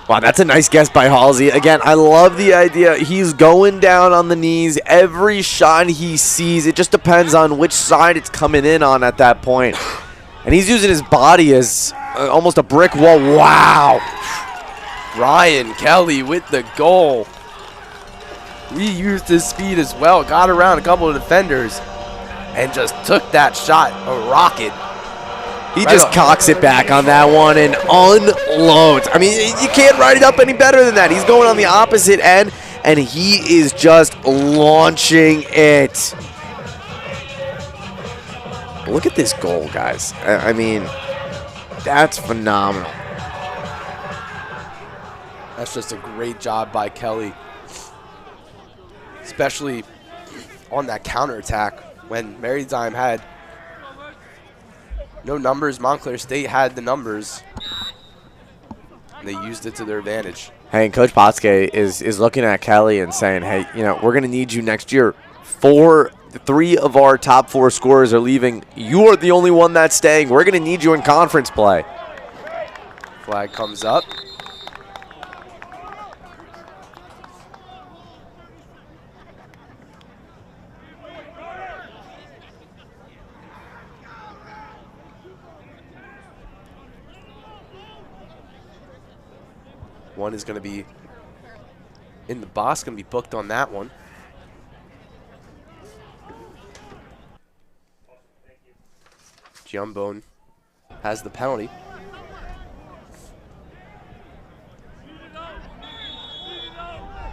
Wow, that's a nice guess by Halsey. Again, I love the idea. He's going down on the knees. Every shot he sees, it just depends on which side it's coming in on at that point. And he's using his body as almost a brick wall. Wow. Ryan Kelly with the goal. He used his speed as well. Got around a couple of defenders and just took that shot, a rocket. He just cocks it back on that one and unloads. I mean, you can't write it up any better than that. He's going on the opposite end, and he is just launching it. Look at this goal, guys. I mean, that's phenomenal. That's just a great job by Kelly, especially on that counterattack when Maritime had no numbers. Montclair State had the numbers, and they used it to their advantage. Hey, and Coach Potske is looking at Kelly and saying, hey, you know, we're going to need you next year. 3 of our top 4 scorers are leaving. You are the only one that's staying. We're going to need you in conference play. Flag comes up. One is going to be in the box, going to be booked on that one. Giambone has the penalty.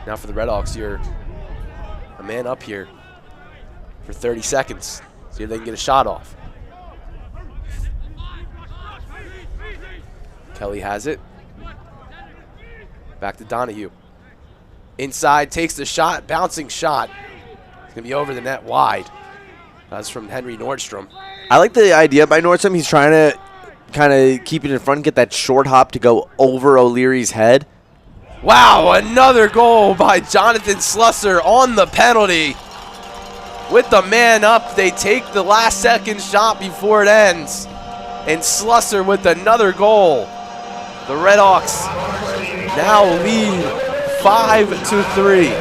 Now for the Redhawks, you're a man up here for 30 seconds. See if they can get a shot off. Kelly has it. Back to Donahue. Inside, takes the shot, bouncing shot. It's going to be over the net wide. That's from Henry Nordstrom. I like the idea by Nordstrom. He's trying to kind of keep it in front, get that short hop to go over O'Leary's head. Wow, another goal by Jonathan Slusser on the penalty. With the man up, they take the last second shot before it ends. And Slusser with another goal. The Redhawks now lead 5-3.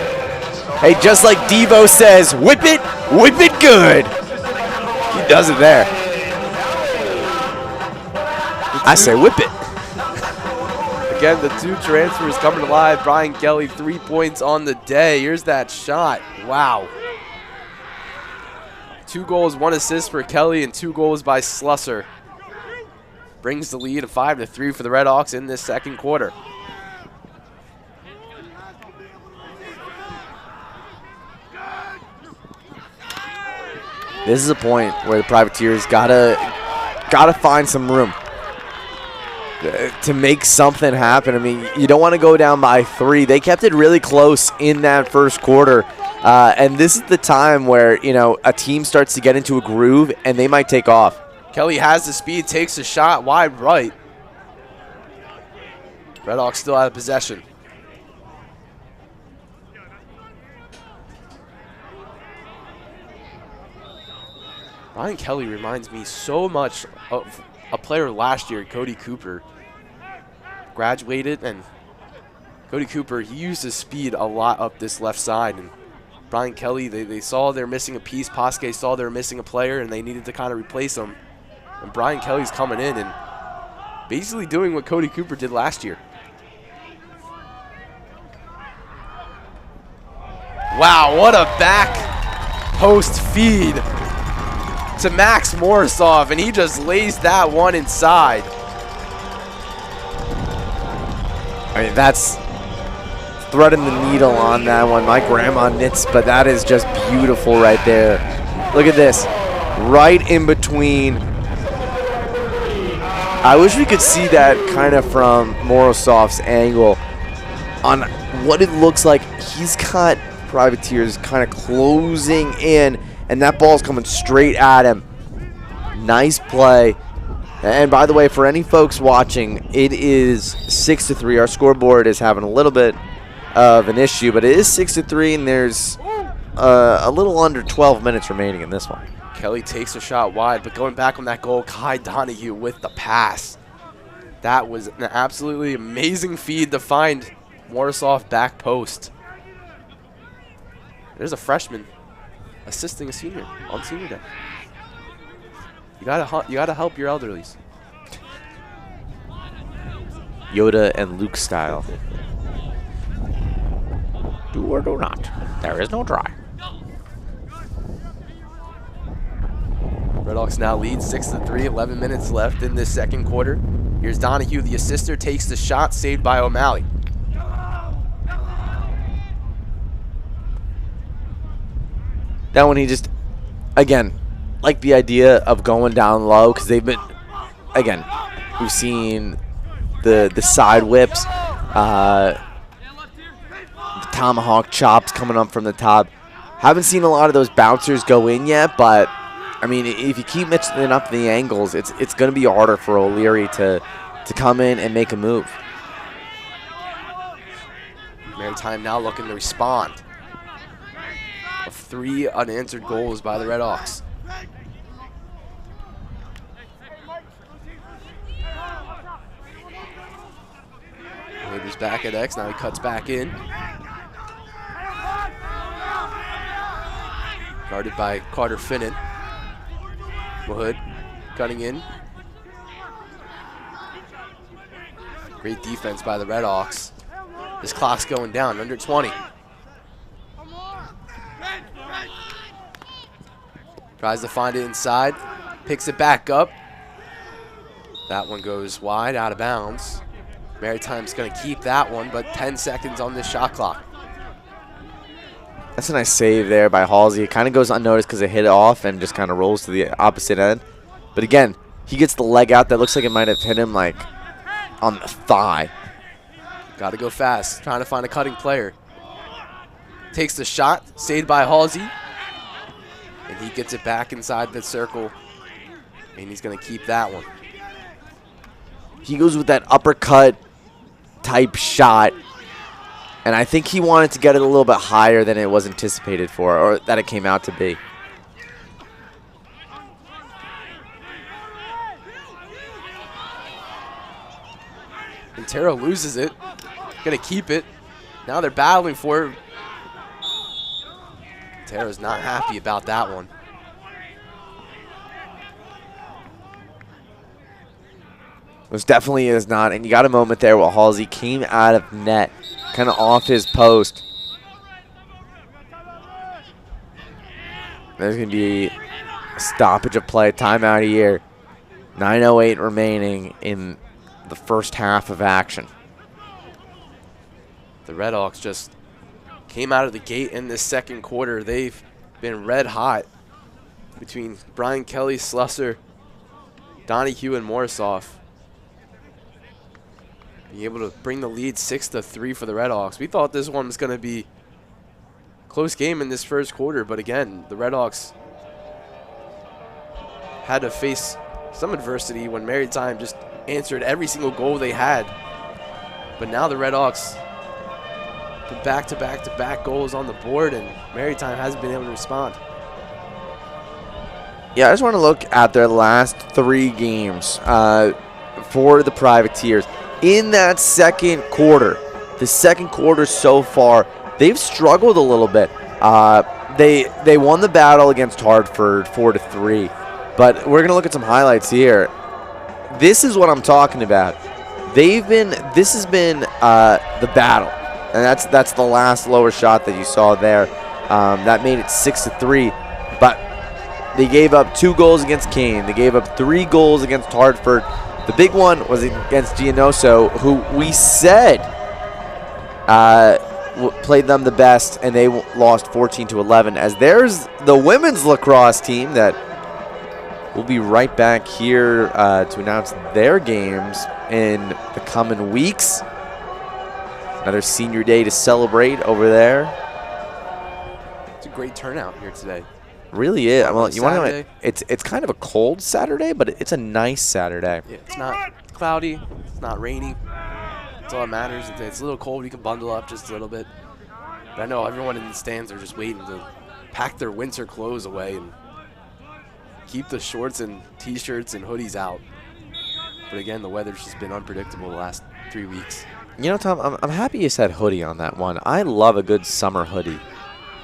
Hey, just like Devo says, whip it good. He does it there. I say whip it. Again, the 2 transfers coming alive. Brian Kelly, 3 points on the day. Here's that shot. Wow. 2 goals, 1 assist for Kelly, and 2 goals by Slusser. Brings the lead of 5-3 for the Redhawks in this second quarter. This is a point where the Privateers gotta find some room to make something happen. I mean, you don't want to go down by 3. They kept it really close in that first quarter, and this is the time where, you know, a team starts to get into a groove and they might take off. Kelly has the speed, takes a shot wide right. Redhawks still out of possession. Brian Kelly reminds me so much of a player last year, Cody Cooper. Graduated, and Cody Cooper, he used his speed a lot up this left side. And Brian Kelly, they saw they're missing a piece. Pasque saw they were missing a player, and they needed to kind of replace him. And Brian Kelly's coming in and basically doing what Cody Cooper did last year. Wow, what a back post feed to Max Morisov, and he just lays that one inside. I mean, that's threading the needle on that one. My grandma knits, but that is just beautiful right there. Look at this. Right in between. I wish we could see that kind of from Morozov's angle on what it looks like. He's got Privateers kind of closing in, and that ball's coming straight at him. Nice play. And by the way, for any folks watching, it is 6-3. Our scoreboard is having a little bit of an issue, but it is 6-3, and there's a little under 12 minutes remaining in this one. Kelly takes a shot wide, but going back on that goal, Kai Donahue with the pass. That was an absolutely amazing feed to find Morozov back post. There's a freshman assisting a senior on senior day. You gotta help your elderlies. Yoda and Luke style. Do or do not. There is no try. Redhawks now lead 6-3, 11 minutes left in this second quarter. Here's Donahue, the assister, takes the shot, saved by O'Malley. That one he just, again, like the idea of going down low, because they've been, again, we've seen the side whips, the tomahawk chops coming up from the top. Haven't seen a lot of those bouncers go in yet, but I mean, if you keep mixing up the angles, it's going to be harder for O'Leary to come in and make a move. Maritime now looking to respond. Of 3 unanswered goals by the Redhawks. Waver's back at X, now he cuts back in. Guarded by Carter Finnan. Wood cutting in. Great defense by the Redhawks. This clock's going down, under 20. Tries to find it inside, picks it back up. That one goes wide, out of bounds. Maritime's going to keep that one, but 10 seconds on this shot clock. That's a nice save there by Halsey. It kind of goes unnoticed because it hit off and just kind of rolls to the opposite end. But again, he gets the leg out that looks like it might have hit him like on the thigh. Got to go fast, trying to find a cutting player. Takes the shot, saved by Halsey. And he gets it back inside the circle. And he's going to keep that one. He goes with that uppercut type shot. And I think he wanted to get it a little bit higher than it was anticipated for, or that it came out to be. Montero loses it. Gonna keep it. Now they're battling for it. Montero's not happy about that one. This definitely is not. And you got a moment there where Halsey came out of net, kind of off his post. There's going to be a stoppage of play, timeout here. 9:08 remaining in the first half of action. The Redhawks just came out of the gate in this second quarter. They've been red hot between Brian Kelly, Slusser, Donahue, and Morozov. Being able to bring the lead 6-3 for the Redhawks. We thought this one was going to be a close game in this first quarter, but again, the Redhawks had to face some adversity when Maritime just answered every single goal they had. But now the Redhawks put back-to-back-to-back goals on the board, and Maritime hasn't been able to respond. Yeah, I just want to look at their last 3 games for the Privateers. In that second quarter, the second quarter so far, they've struggled a little bit. They won the battle against Hartford 4-3, but we're gonna look at some highlights here. This is what I'm talking about. This has been the battle, and that's the last lower shot that you saw there. That made it 6-3. But they gave up 2 goals against Kane. They gave up 3 goals against Hartford. The big one was against Gianoso, who we said played them the best, and they lost 14-11. As there's the women's lacrosse team that will be right back here to announce their games in the coming weeks. Another senior day to celebrate over there. It's a great turnout here today. Really is. Well, you want to know, Saturday. it's kind of a cold Saturday, but it's a nice Saturday. Yeah, it's not cloudy. It's not rainy. That's all that matters. It's a little cold. You can bundle up just a little bit. But I know everyone in the stands are just waiting to pack their winter clothes away and keep the shorts and T-shirts and hoodies out. But again, the weather's just been unpredictable the last 3 weeks. You know, Tom, I'm happy you said hoodie on that one. I love a good summer hoodie.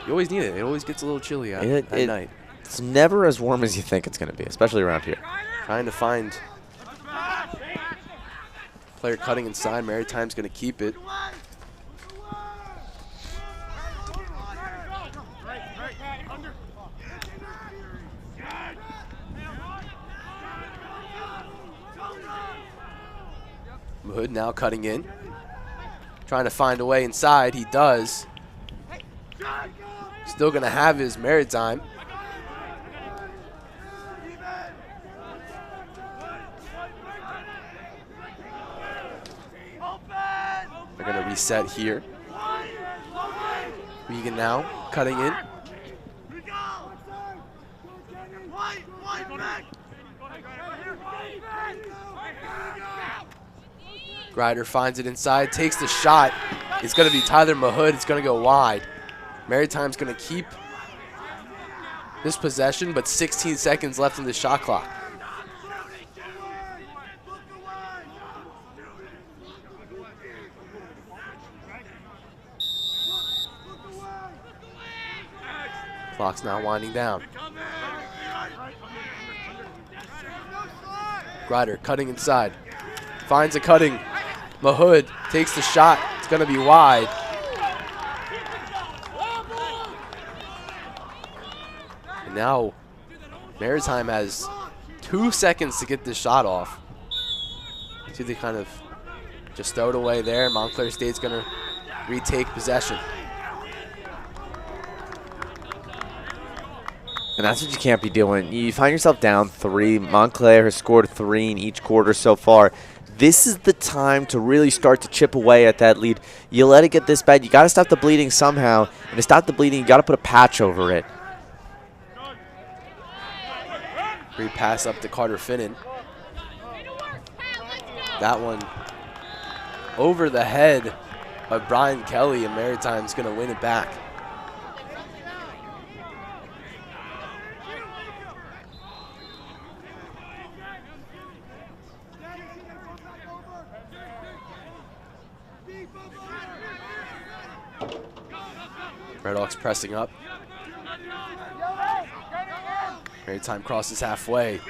You always need it. It always gets a little chilly at night. It's never as warm as you think it's going to be, especially around here. Trying to find player cutting inside. Maritime's going to keep it. Hood now cutting in. Trying to find a way inside. He does. Still going to have his Maritime. They're going to reset here. Regan now cutting in. Grider finds it inside, takes the shot. It's going to be Tyler Mahood. It's going to go wide. Maritime's going to keep this possession, but 16 seconds left in the shot clock. Clock's now winding down. Grider cutting inside. Finds a cutting. Mahood takes the shot. It's going to be wide. And now Maritime has 2 seconds to get this shot off. See, they kind of just throw it away there. Montclair State's going to retake possession. And that's what you can't be doing. You find yourself down 3. Montclair has scored 3 in each quarter so far. This is the time to really start to chip away at that lead. You let it get this bad, you got to stop the bleeding somehow. And to stop the bleeding, you got to put a patch over it. Great pass up to Carter Finnan. That one over the head of Brian Kelly, and Maritime's going to win it back. Redhawks pressing up. Maritime crosses halfway.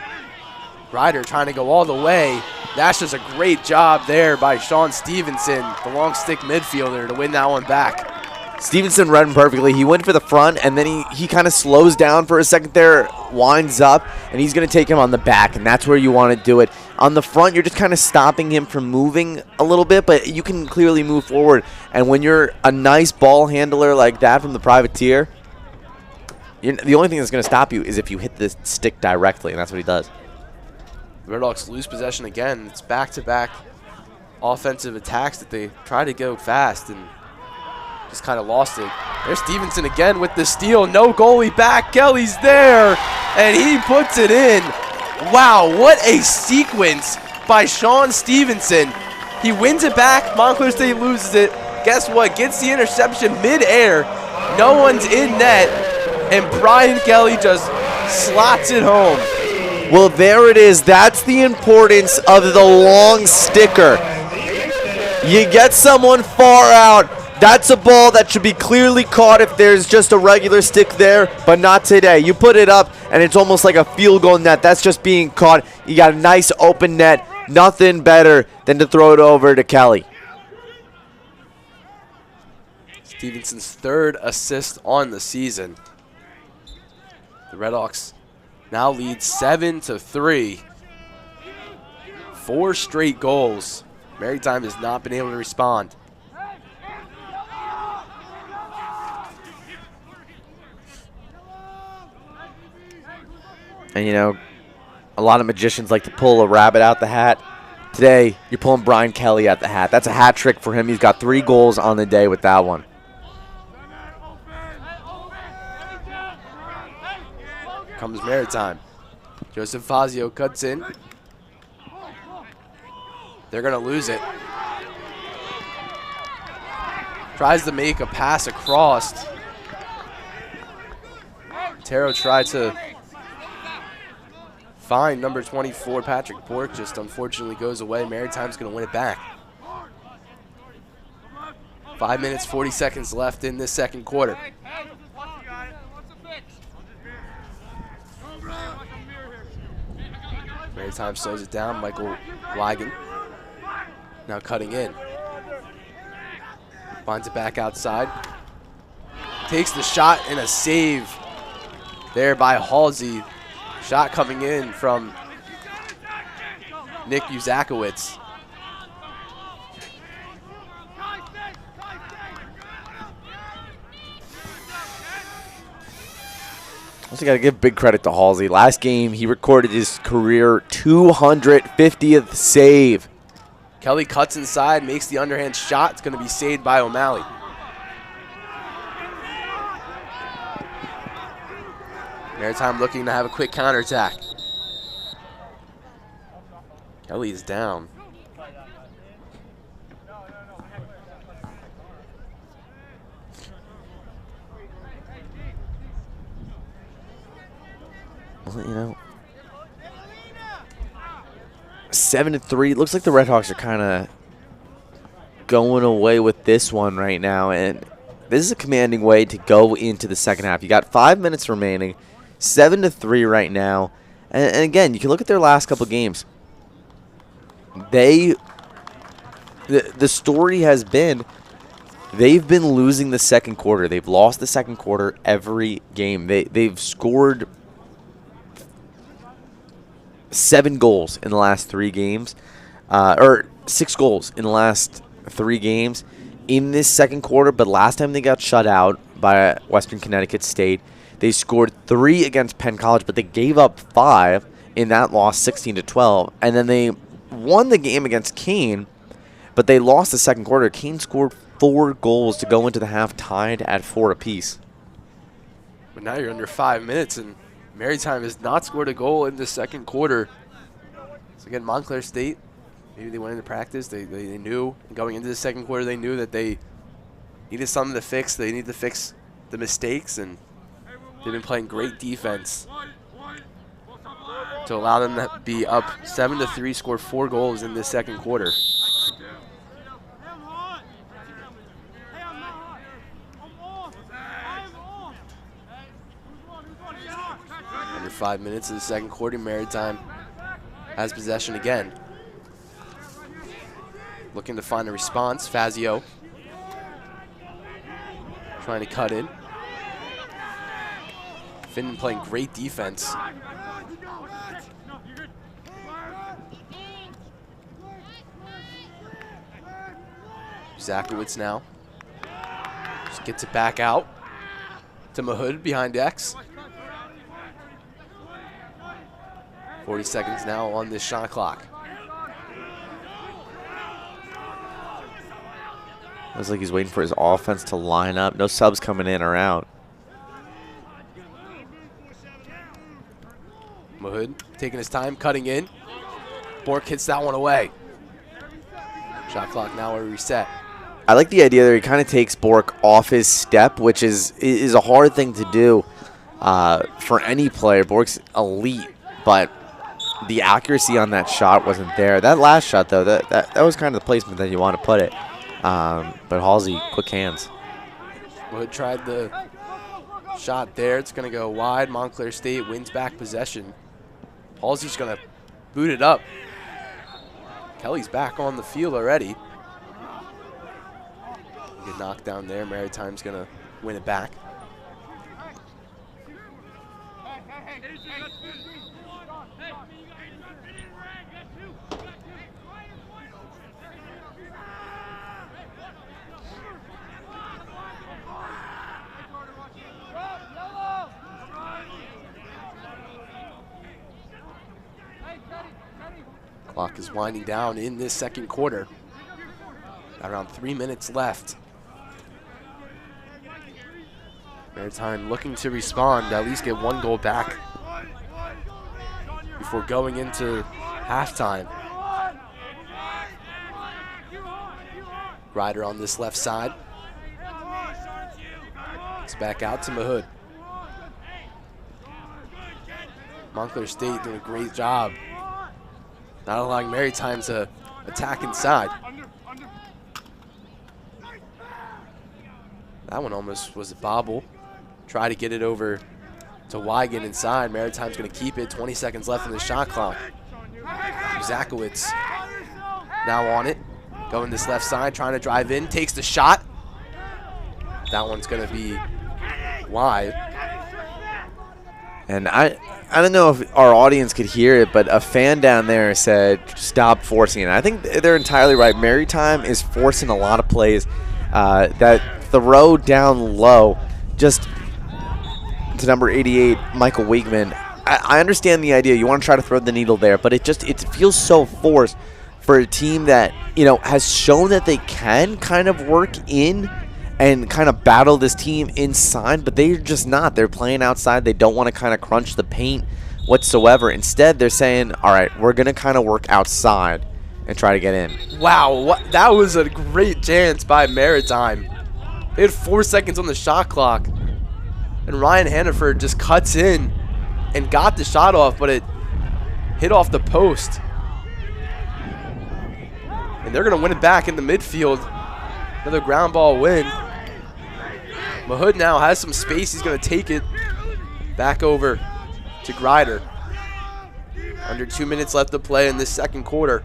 Ryder trying to go all the way. That's just a great job there by Sean Stevenson, the long stick midfielder, to win that one back. Stevenson read him perfectly. He went for the front, and then he kind of slows down for a second there, winds up, and he's going to take him on the back, and that's where you want to do it. On the front, you're just kind of stopping him from moving a little bit, but you can clearly move forward. And when you're a nice ball handler like that from the privateer, the only thing that's going to stop you is if you hit the stick directly, and that's what he does. Redhawks lose possession again. It's back-to-back offensive attacks that they try to go fast and just kind of lost it. There's Stevenson again with the steal. No goalie back. Kelly's there, and he puts it in. Wow, what a sequence by Sean Stevenson. He wins it back. Montclair State loses it. Guess what? Gets the interception mid-air. No one's in net, and Brian Kelly just slots it home. Well, there it is. That's the importance of the long sticker. You get someone far out. That's a ball that should be clearly caught if there's just a regular stick there, but not today. You put it up, and it's almost like a field goal net. That's just being caught. You got a nice open net. Nothing better than to throw it over to Kelly. Stevenson's 3rd assist on the season. The Redhawks now lead 7-3. 4 straight goals. Maritime has not been able to respond. And, you know, a lot of magicians like to pull a rabbit out the hat. Today, you're pulling Brian Kelly out the hat. That's a hat trick for him. He's got 3 goals on the day with that one. Comes Maritime. Joseph Fazio cuts in. They're going to lose it. Tries to make a pass across. Taro tried to find number 24, Patrick Bork, just unfortunately goes away. Maritime's going to win it back. 5 minutes, 40 seconds left in this second quarter. Maritime slows it down. Michael Wagon now cutting in. Finds it back outside. Takes the shot and a save there by Halsey. Shot coming in from Nick Uzakowicz. Also got to give big credit to Halsey. Last game, he recorded his career 250th save. Kelly cuts inside, makes the underhand shot. It's going to be saved by O'Malley. Maritime looking to have a quick counterattack. Kelly is down. Well, you know, 7-3. Looks like the Redhawks are kind of going away with this one right now, and this is a commanding way to go into the second half. You got 5 minutes remaining, 7-3 right now, and again, you can look at their last couple games. The story has been they've been losing the second quarter. They've lost the second quarter every game. They've scored 7 goals in the last 3 games, or 6 goals in the last 3 games in this second quarter. But last time they got shut out by Western Connecticut State, they scored 3 against Penn College, but they gave up 5 in that loss, 16-12. And then they won the game against Keene, but they lost the second quarter. Keene scored 4 goals to go into the half tied at 4 apiece. But now you're under 5 minutes, and Maritime has not scored a goal in the second quarter. So again, Montclair State, maybe they went into practice. They knew going into the second quarter, they knew that they needed something to fix. They needed to fix the mistakes, and they've been playing great defense to allow them to be up 7-3, score 4 goals in this second quarter. Under 5 minutes of the second quarter, Maritime has possession again. Looking to find a response. Fazio trying to cut in. Finn playing great defense. Zakowicz now just gets it back out to Mahood behind X. 40 seconds now on this shot clock. Looks like he's waiting for his offense to line up. No subs coming in or out. Mahood taking his time, cutting in. Bork hits that one away. Shot clock now will reset. I like the idea that he kind of takes Bork off his step, which is a hard thing to do for any player. Bork's elite, but the accuracy on that shot wasn't there. That last shot, though, that was kind of the placement that you want to put it. But Halsey, quick hands. Wood tried the shot there. It's going to go wide. Montclair State wins back possession. Halsey's going to boot it up. Kelly's back on the field already. Good knockdown there. Maritime's going to win it back. Clock is winding down in this second quarter. Around 3 minutes left. Maritime looking to respond, at least get one goal back before going into halftime. Ryder on this left side. It's back out to Mahood. Montclair State doing a great job not allowing Maritime to attack inside. That one almost was a bobble. Try to get it over to Wigan inside. Maritime's going to keep it. 20 seconds left in the shot clock. Zakowicz now on it. Going this left side, trying to drive in. Takes the shot. That one's going to be wide. And I don't know if our audience could hear it, but a fan down there said, stop forcing it. I think they're entirely right. Maritime is forcing a lot of plays. That throw down low, just to number 88, Michael Weigman. I understand the idea. You want to try to thread the needle there, but it feels so forced for a team that, has shown that they can kind of work in and kind of battle this team inside, but they're just not. They're playing outside. They don't want to kind of crunch the paint whatsoever. Instead, they're saying, all right, we're going to kind of work outside and try to get in. Wow, that was a great chance by Maritime. They had 4 seconds on the shot clock, and Ryan Hannaford just cuts in and got the shot off, but it hit off the post. And they're going to win it back in the midfield. Another ground ball win. Mahood now has some space. He's going to take it back over to Grider. Under 2 minutes left to play in this second quarter.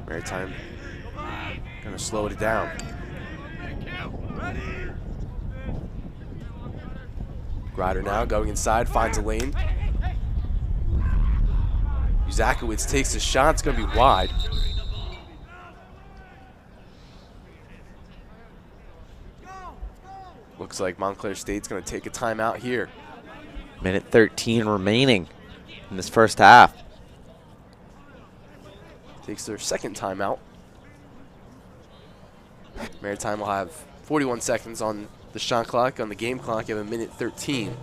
Maritime going to slow it down. Grider now going inside, finds a lane. Zakowicz takes the shot. It's going to be wide. Looks like Montclair State's going to take a timeout here. Minute 13 remaining in this first half. Takes their second timeout. Maritime will have 41 seconds on the shot clock. On the game clock, you have a minute 13.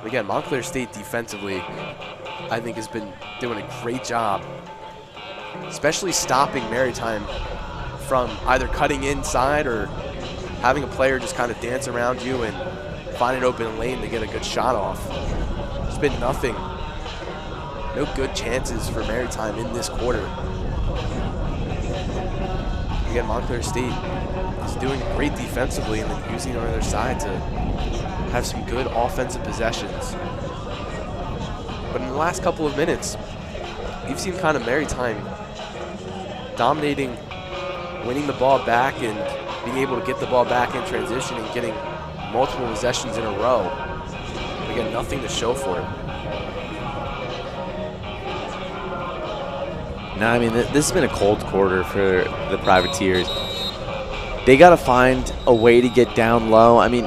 Again, Montclair State defensively, I think, has been doing a great job, especially stopping Maritime from either cutting inside or having a player just kind of dance around you and find an open lane to get a good shot off. There's been nothing, no good chances for Maritime in this quarter. Again, Montclair State is doing great defensively and then using it on their side to have some good offensive possessions. But in the last couple of minutes, you've seen kind of Maritime dominating, winning the ball back and being able to get the ball back in transition and getting multiple possessions in a row. Again, nothing to show for it. No, I mean, this has been a cold quarter for the Privateers. They got to find a way to get down low. I mean,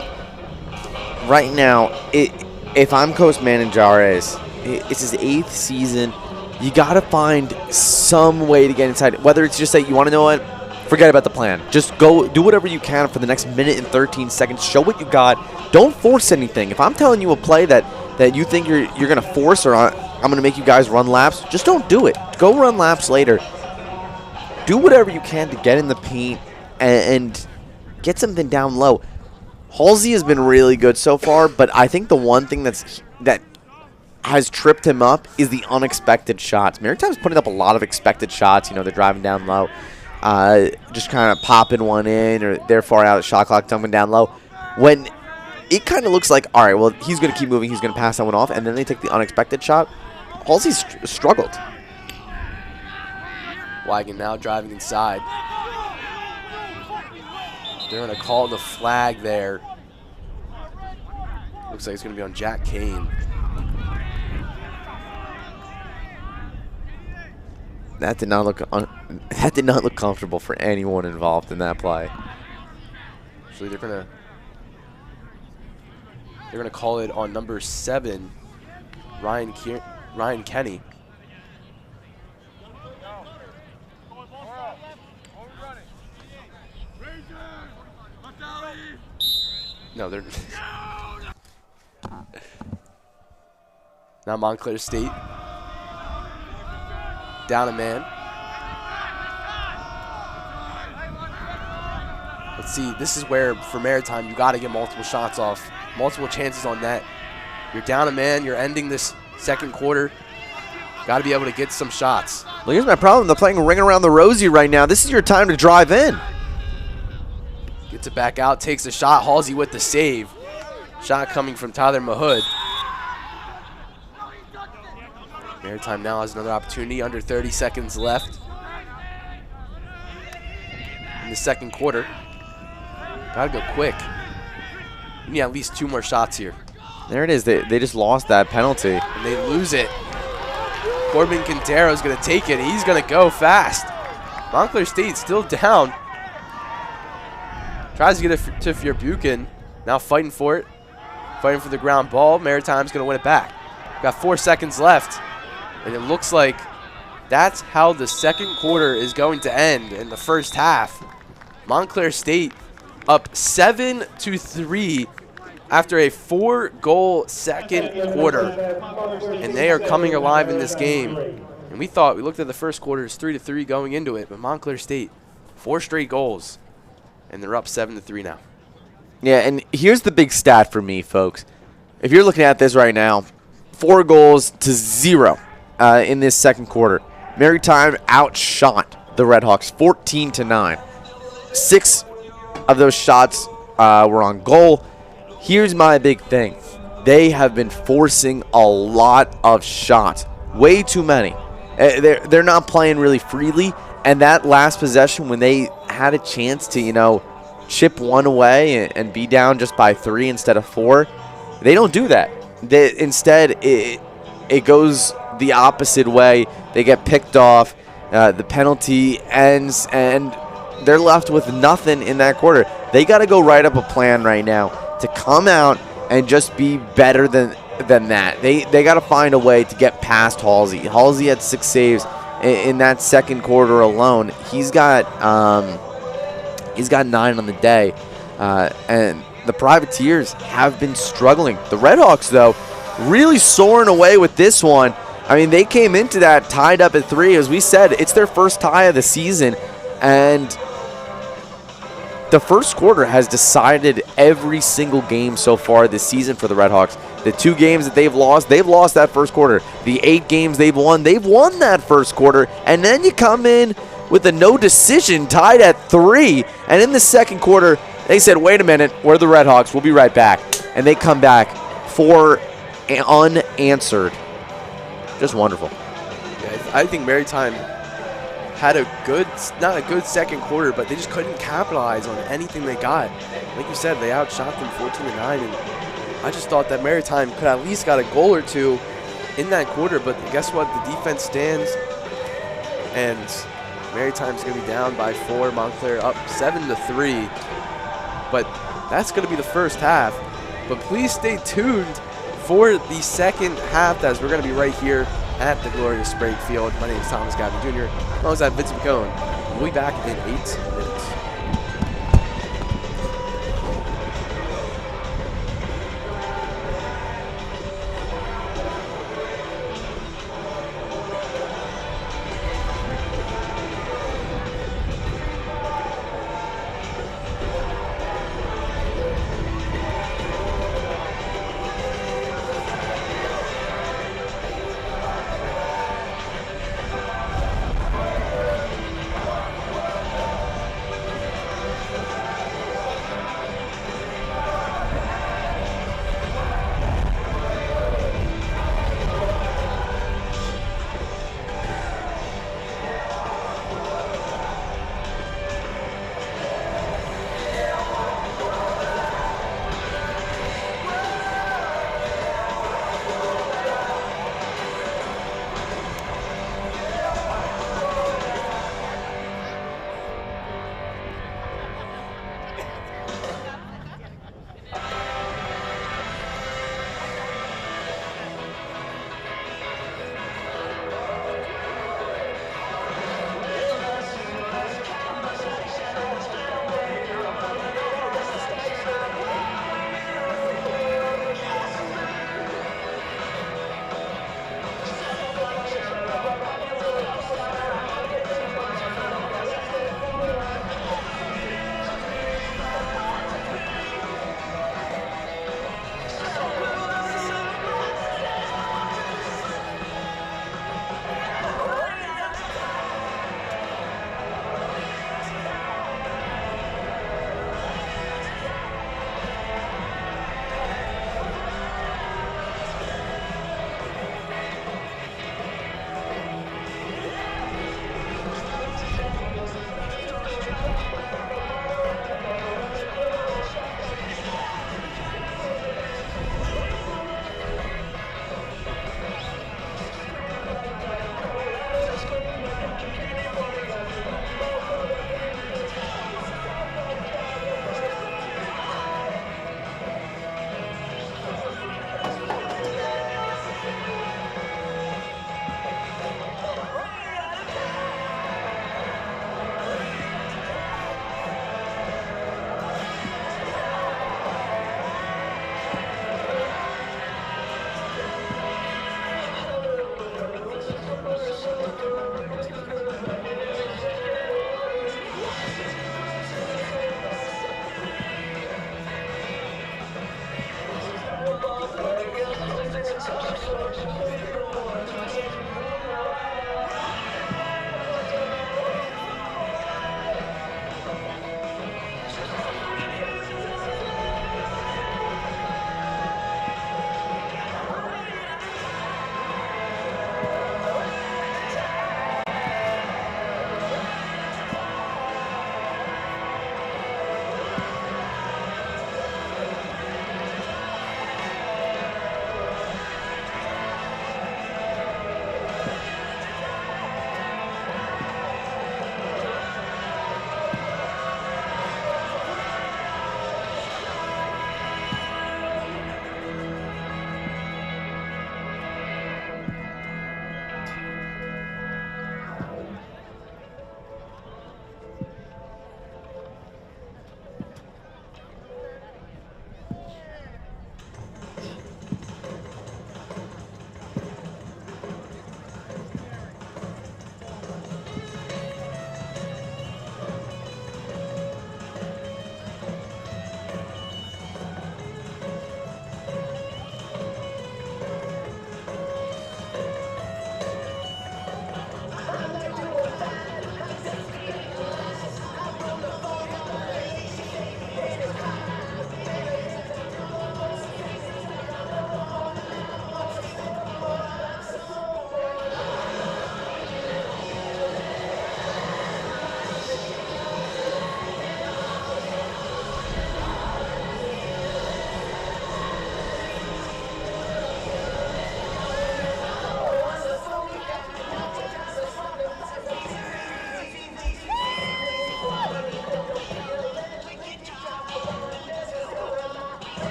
right now, if I'm Coach Mananjares, it's his 8th season. You got to find some way to get inside. Whether it's just that you want to know what, forget about the plan. Just go do whatever you can for the next minute and 13 seconds. Show what you got. Don't force anything. If I'm telling you a play that you think you're going to force or I'm going to make you guys run laps, just don't do it. Go run laps later. Do whatever you can to get in the paint and get something down low. Halsey has been really good so far, but I think the one thing that has tripped him up is the unexpected shots. Maritime's putting up a lot of expected shots. They're driving down low. just kind of popping one in, or they're far out, shot clock dumping down low. When it kind of looks like, all right, well, he's going to keep moving, he's going to pass that one off, and then they take the unexpected shot, Halsey's struggled. Wagon now driving inside. They're going to call the flag there. Looks like it's going to be on Jack Kane. That did not look comfortable for anyone involved in that play. Actually, they're gonna call it on number 7, Ryan Kenny. No, they're now Montclair State. Down a man. Let's see, this is where, for Maritime, you got to get multiple shots off, multiple chances on net. You're down a man, you're ending this second quarter. Got to be able to get some shots. Well, here's my problem. They're playing Ring Around the Rosie right now. This is your time to drive in. Gets it back out, takes a shot. Halsey with the save. Shot coming from Tyler Mahood. Maritime now has another opportunity, under 30 seconds left in the second quarter. Gotta go quick. You need at least 2 more shots here. There it is. They just lost that penalty. And they lose it. Corbin Quintero's gonna take it. He's gonna go fast. Montclair State still down. Tries to get it to Fierbuchen. Now fighting for it. Fighting for the ground ball. Maritime's gonna win it back. Got 4 seconds left. And it looks like that's how the second quarter is going to end in the first half. Montclair State up 7-3 after a 4-goal second quarter. And they are coming alive in this game. And we looked at the first quarter as 3-3 going into it, but Montclair State, 4 straight goals. And they're up 7-3 now. Yeah, and here's the big stat for me, folks. If you're looking at this right now, 4 goals to 0 in this second quarter. Maritime outshot the Redhawks 14-9. 6 of those shots were on goal. Here's my big thing. They have been forcing a lot of shots. Way too many. They're not playing really freely. And that last possession, when they had a chance to, chip one away and be down just by 3 instead of 4, they don't do that. Instead, it goes the opposite way. They get picked off. The penalty ends, and they're left with nothing in that quarter. They got to go write up a plan right now to come out and just be better than that. They got to find a way to get past Halsey. Halsey had 6 saves in that second quarter alone. He's got 9 on the day, and the Privateers have been struggling. The Redhawks, though, really soaring away with this one. I mean, they came into that tied up at 3. As we said, it's their first tie of the season, and the first quarter has decided every single game so far this season for the Redhawks. The 2 games that they've lost that first quarter. The 8 games they've won that first quarter. And then you come in with a no decision tied at 3. And in the second quarter, they said, wait a minute, we're the Redhawks. We'll be right back. And they come back 4 unanswered. Just wonderful. Yeah, I think Maritime had not a good second quarter, but they just couldn't capitalize on anything they got. Like you said, they outshot them 14-9, and I just thought that Maritime could at least got a goal or 2 in that quarter, but guess what? The defense stands, and Maritime's going to be down by 4. Montclair up 7-3, but that's going to be the first half. But please stay tuned for the second half, as we're going to be right here at the glorious Sprague Field. My name is Thomas Gavin Jr. Alongside Vincent McCone. We'll be back in 8 minutes.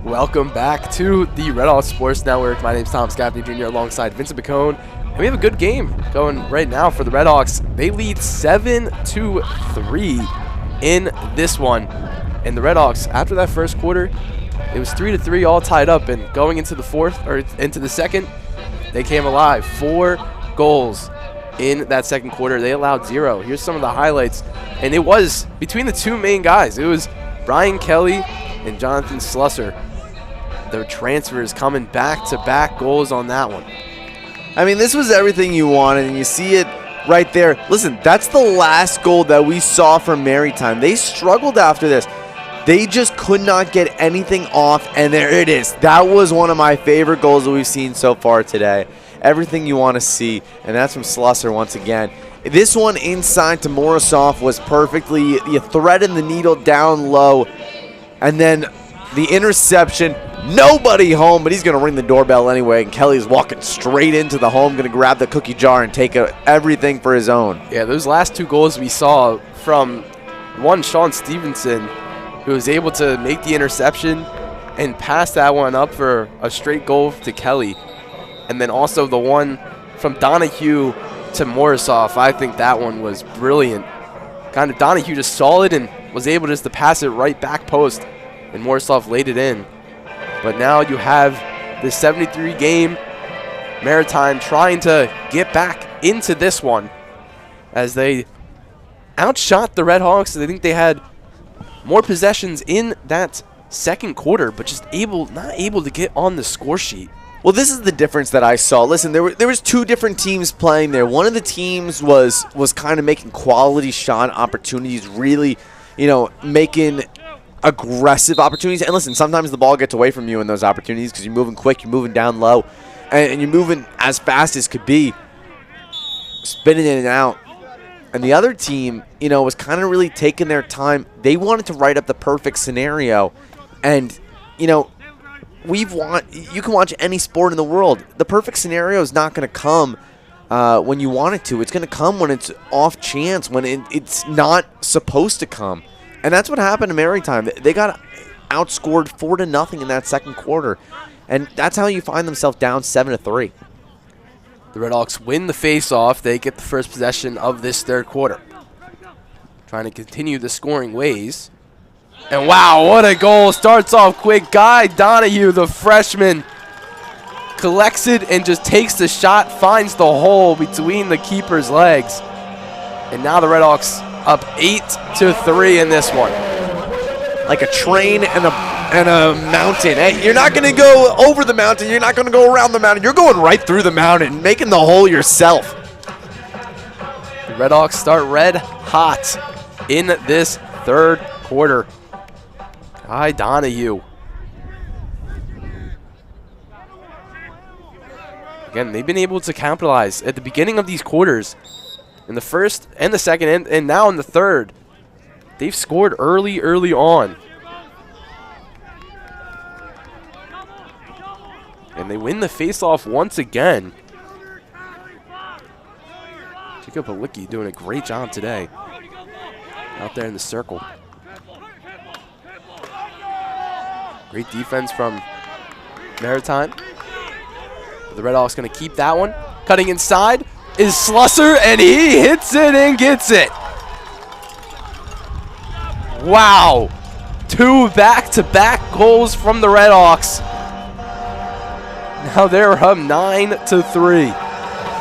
Welcome back to the Red Hawks Sports Network. My name's Tom Scapney Jr. alongside Vincent McCone. And we have a good game going right now for the Red Hawks. They lead 7-3 in this one. And the Red Hawks, after that first quarter, it was 3-3 all tied up. And going into the fourth, or into the second, they came alive. 4 goals in that second quarter. They allowed 0. Here's some of the highlights. And it was between the two main guys. It was Brian Kelly and Jonathan Slusser. Their transfers coming back-to-back goals on that one. I mean, this was everything you wanted, and you see it right there. Listen, that's the last goal that we saw from Maritime. They struggled after this. They just could not get anything off, and there it is. That was one of my favorite goals that we've seen so far today. Everything you want to see, and that's from Slusser once again. This one inside to Morisoff was perfectly, you threaded the needle down low, and then the interception. Nobody home, but he's going to ring the doorbell anyway, and Kelly's walking straight into the home, going to grab the cookie jar and take everything for his own. Yeah, those last 2 goals we saw from one, Sean Stevenson, who was able to make the interception and pass that one up for a straight goal to Kelly. And then also the one from Donahue to Morisoff. I think that one was brilliant. Kind of Donahue just saw it and was able just to pass it right back post, and Morisoff laid it in. But now you have this 73 game. Maritime trying to get back into this one as they outshot the Red Hawks. I think they had more possessions in that second quarter, but just not able to get on the score sheet. Well, this is the difference that I saw. Listen, there was 2 different teams playing there. One of the teams was kind of making quality shot opportunities, really, making aggressive opportunities. And listen, sometimes the ball gets away from you in those opportunities because you're moving quick, you're moving down low, and you're moving as fast as could be, spinning in and out. And the other team, was kind of really taking their time. They wanted to write up the perfect scenario. And, you can watch any sport in the world. The perfect scenario is not going to come when you want it to. It's going to come when it's off chance, when it's not supposed to come. And that's what happened to Maritime. They got outscored 4-0 in that second quarter. And that's how you find themselves down 7-3. The Red Hawks win the face-off. They get the first possession of this third quarter. Trying to continue the scoring ways. And wow, what a goal. Starts off quick. Guy Donahue, the freshman, collects it and just takes the shot, finds the hole between the keeper's legs. And now the Red Hawks up 8-3 in this one. Like a train and a mountain. Hey, you're not going to go over the mountain. You're not going to go around the mountain. You're going right through the mountain, making the hole yourself. The Red Hawks start red hot in this third quarter. Guy Donahue. Again, they've been able to capitalize at the beginning of these quarters. In the first and the second and now in the third. They've scored early on. And they win the faceoff once again. Jacob Halicki doing a great job today. Out there in the circle. Great defense from Maritime. The Red Hawks going to keep that one. Cutting inside is Slusser, and he hits it and gets it. Wow. 2 back-to-back goals from the Red Hawks. Now they're up 9-3.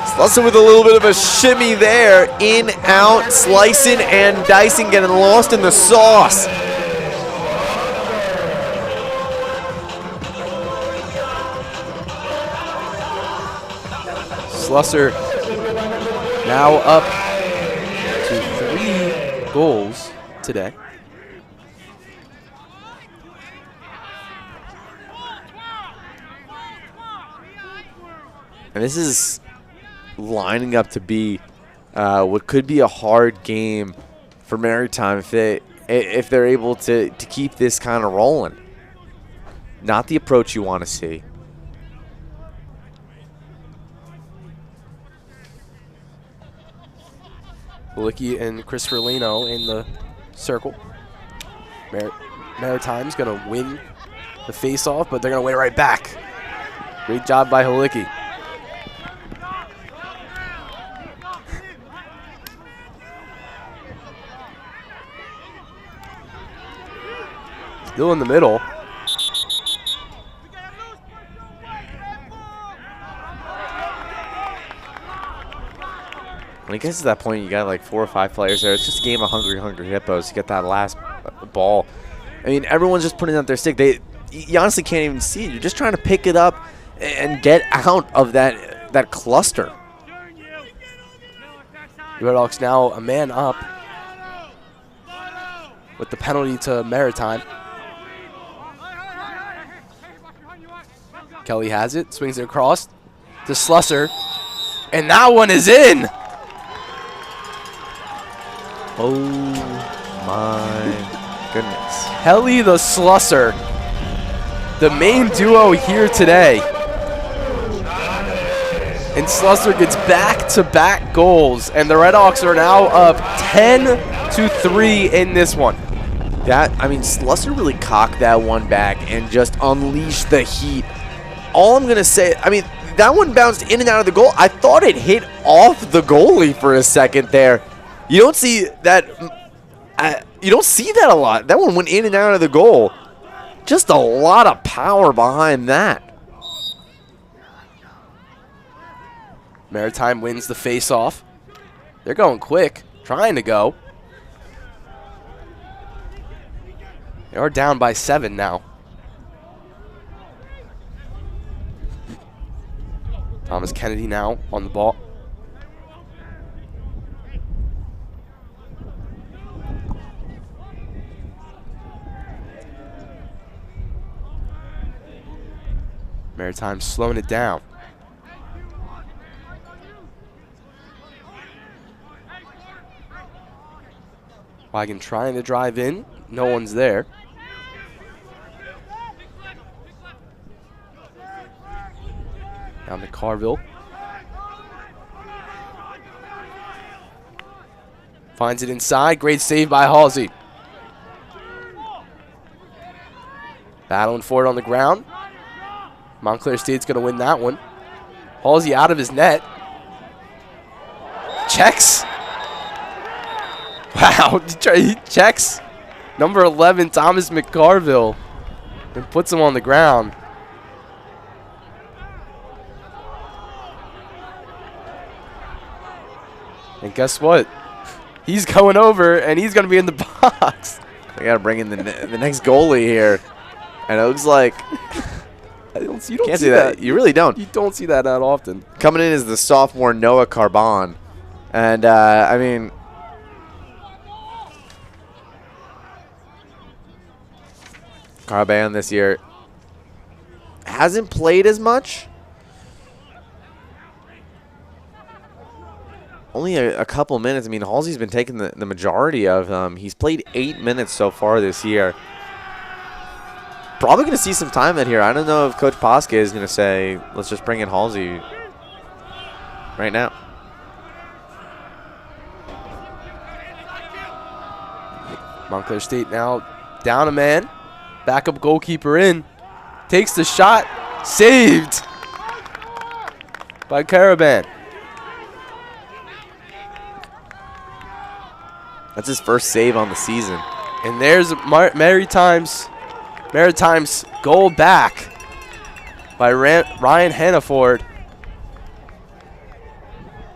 Slusser with a little bit of a shimmy there. In, out, slicing and dicing, getting lost in the sauce. Slusser now up to 3 goals today. And this is lining up to be what could be a hard game for Maritime if they're able to keep this kind of rolling. Not the approach you want to see. Halicki and Christopher Leno in the circle. Maritime's going to win the face-off, but they're going to win it right back. Great job by Halicki. Still in the middle. When it gets to that point, you got like 4 or 5 players there. It's just a game of hungry hippos to get that last ball. I mean, everyone's just putting out their stick. You honestly can't even see it. You're just trying to pick it up and get out of that cluster. Red Hawks now a man up with the penalty to Maritime. Kelly has it, swings it across to Slusser, and that one is in. Oh my goodness. Kelly the Slusser, the main duo here today. And Slusser gets back-to-back goals, and the Red Hawks are now up 10-3 in this one. Slusser really cocked that one back and just unleashed the heat. All I'm going to say, that one bounced in and out of the goal. I thought it hit off the goalie for a second there. You don't see that. You don't see that a lot. That one went in and out of the goal. Just a lot of power behind that. Maritime wins the face-off. They're going quick, trying to go. They are down by 7 now. Thomas Kennedy now on the ball. Maritime slowing it down. Wagon trying to drive in. No one's there. Down to Carville. Finds it inside. Great save by Halsey. Battling for it on the ground. Montclair State's going to win that one. Halsey out of his net. Checks. Wow. He checks number 11, Thomas McCarville, and puts him on the ground. And guess what? He's going over, and he's going to be in the box. We got to bring in the next goalie here. And it looks like you don't see that. You really don't. You don't see that that often. Coming in is the sophomore Noah Carbon. And, Carbon this year hasn't played as much. Only a couple minutes. Halsey's been taking the majority of them. He's played 8 minutes so far this year. Probably going to see some time in here. I don't know if Coach Posca is going to say, let's just bring in Halsey right now. Montclair State now down a man. Backup goalkeeper in. Takes the shot. Saved by Caravan. That's his first save on the season. And there's Maritime's goal back by Ryan Hannaford.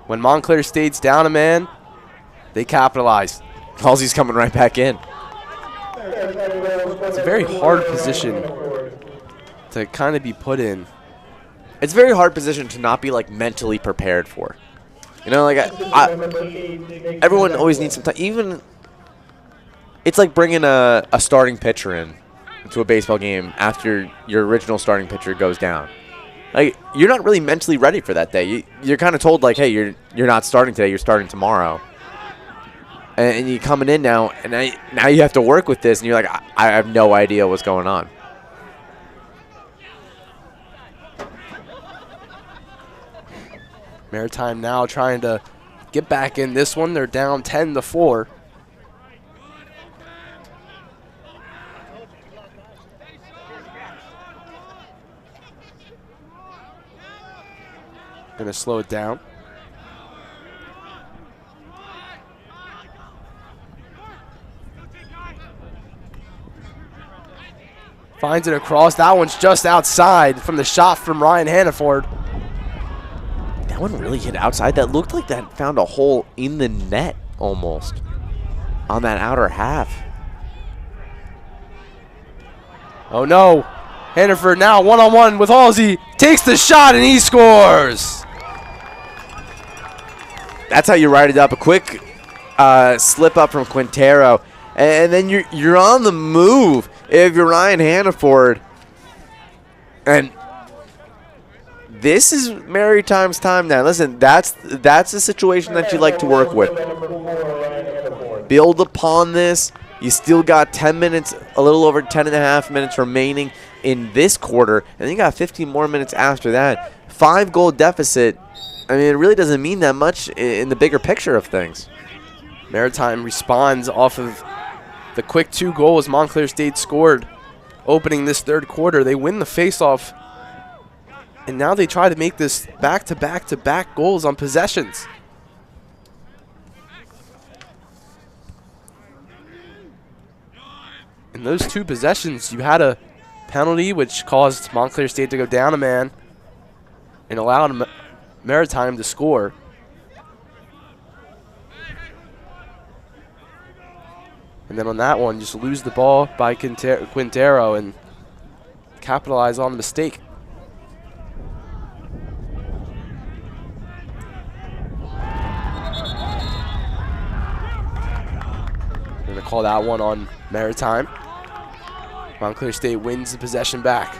When Montclair State's down a man, they capitalize. Halsey's coming right back in. It's a very hard position to kind of be put in. It's a very hard position to not be mentally prepared for. Everyone always needs some time. Even it's like bringing a starting pitcher into a baseball game after your original starting pitcher goes down. You're not really mentally ready for that day. You're kind of told hey, you're not starting today. You're starting tomorrow. And you're coming in now, and now you have to work with this, and you're like, I have no idea what's going on. Maritime now trying to get back in this one. They're down 10-4. Gonna slow it down. Finds it across. That one's just outside from the shot from Ryan Hannaford. That one really hit outside. That looked like that found a hole in the net almost on that outer half. Oh no. Hannaford now one-on-one with Halsey. Takes the shot and he scores. That's how you write it up. A quick slip up from Quintero. And then you're on the move if you're Ryan Hannaford. And this is Maritime's time now. Listen, that's a situation that you like to work with. Build upon this. You still got 10 minutes, a little over 10 and a half minutes remaining in this quarter. And then you got 15 more minutes after that. 5-goal deficit. I mean, it really doesn't mean that much in the bigger picture of things. Maritime responds off of the quick 2 goals Montclair State scored opening this third quarter. They win the faceoff, and now they try to make this back-to-back-to-back goals on possessions. In those 2 possessions, you had a penalty which caused Montclair State to go down a man and allowed Maritime to score. And then on that one, just lose the ball by Quintero and capitalize on the mistake. Going to call that one on Maritime. Montclair State wins the possession back.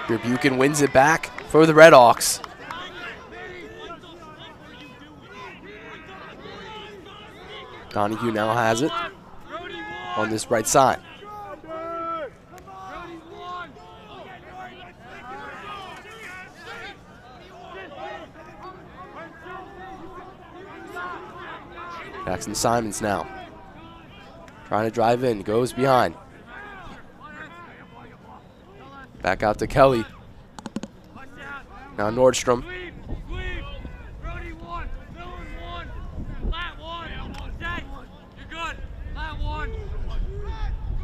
Buchan wins it back for the Redhawks. Donahue now has it on this right side. Jackson Simons now trying to drive in, goes behind. Back out to Kelly. Now Nordstrom.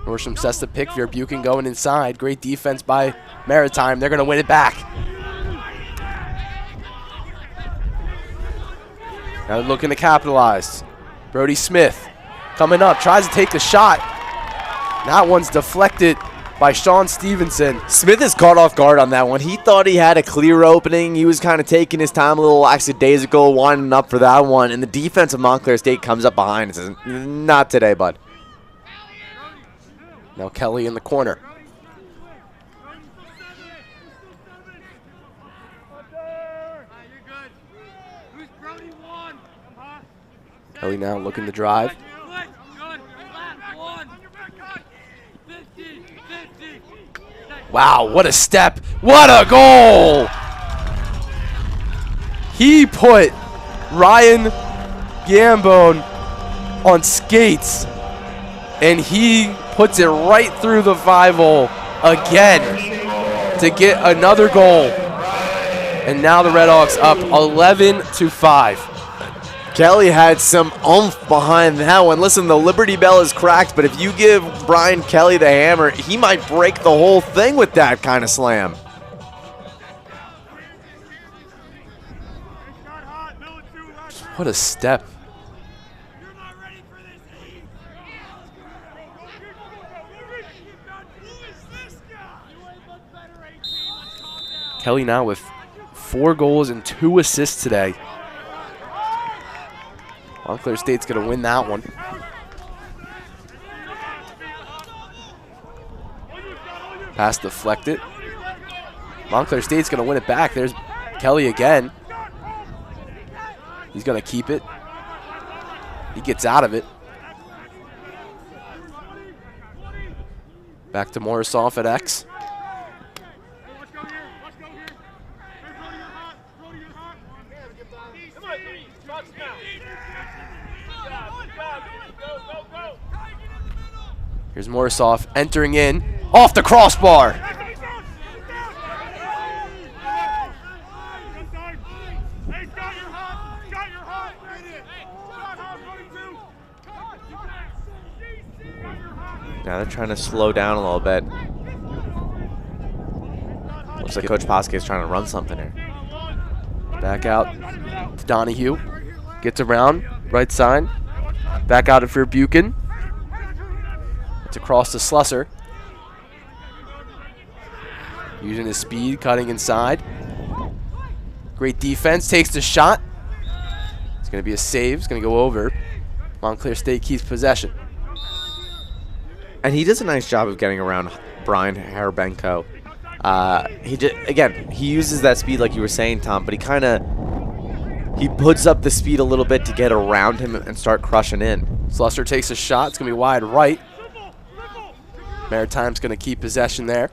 Nordstrom sets the pick. Buchan going inside. Great defense by Maritime. They're going to win it back. Now looking to capitalize. Brody Smith coming up. Tries to take the shot. That one's deflected by Sean Stevenson. Smith is caught off guard on that one. He thought he had a clear opening. He was kind of taking his time a little lackadaisical, winding up for that one. And the defense of Montclair State comes up behind and says, not today, bud. Now Kelly in the corner. Kelly now looking to drive. Wow, what a step. What a goal! He put Ryan Gambone on skates, and he puts it right through the 5-hole again to get another goal. And now the Redhawks up 11-5. Kelly had some oomph behind that one. Listen, the Liberty Bell is cracked, but if you give Brian Kelly the hammer, he might break the whole thing with that kind of slam. What a step. Kelly now with 4 goals and 2 assists today. Montclair State's going to win that one. Pass deflected. Montclair State's going to win it back. There's Kelly again. He's going to keep it. He gets out of it. Back to Morisoff at X. Here's Morrisov entering in. Off the crossbar. Now they're trying to slow down a little bit. Looks like Coach Poske is trying to run something here. Back out to Donahue. Gets around, right side. Back out for Buchan. It's across to Slusser. Using his speed, cutting inside. Great defense, takes the shot. It's going to be a save, it's going to go over. Montclair State keeps possession. And he does a nice job of getting around Brian Harabenko. He uses that speed like you were saying, Tom, but he puts up the speed a little bit to get around him and start crushing in. Slusser takes a shot. It's going to be wide right. Maritime's going to keep possession there.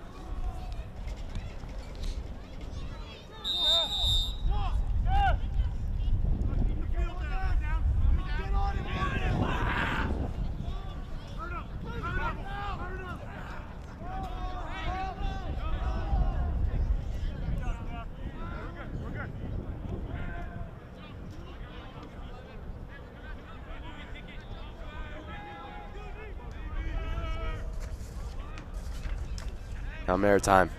Now Maritime.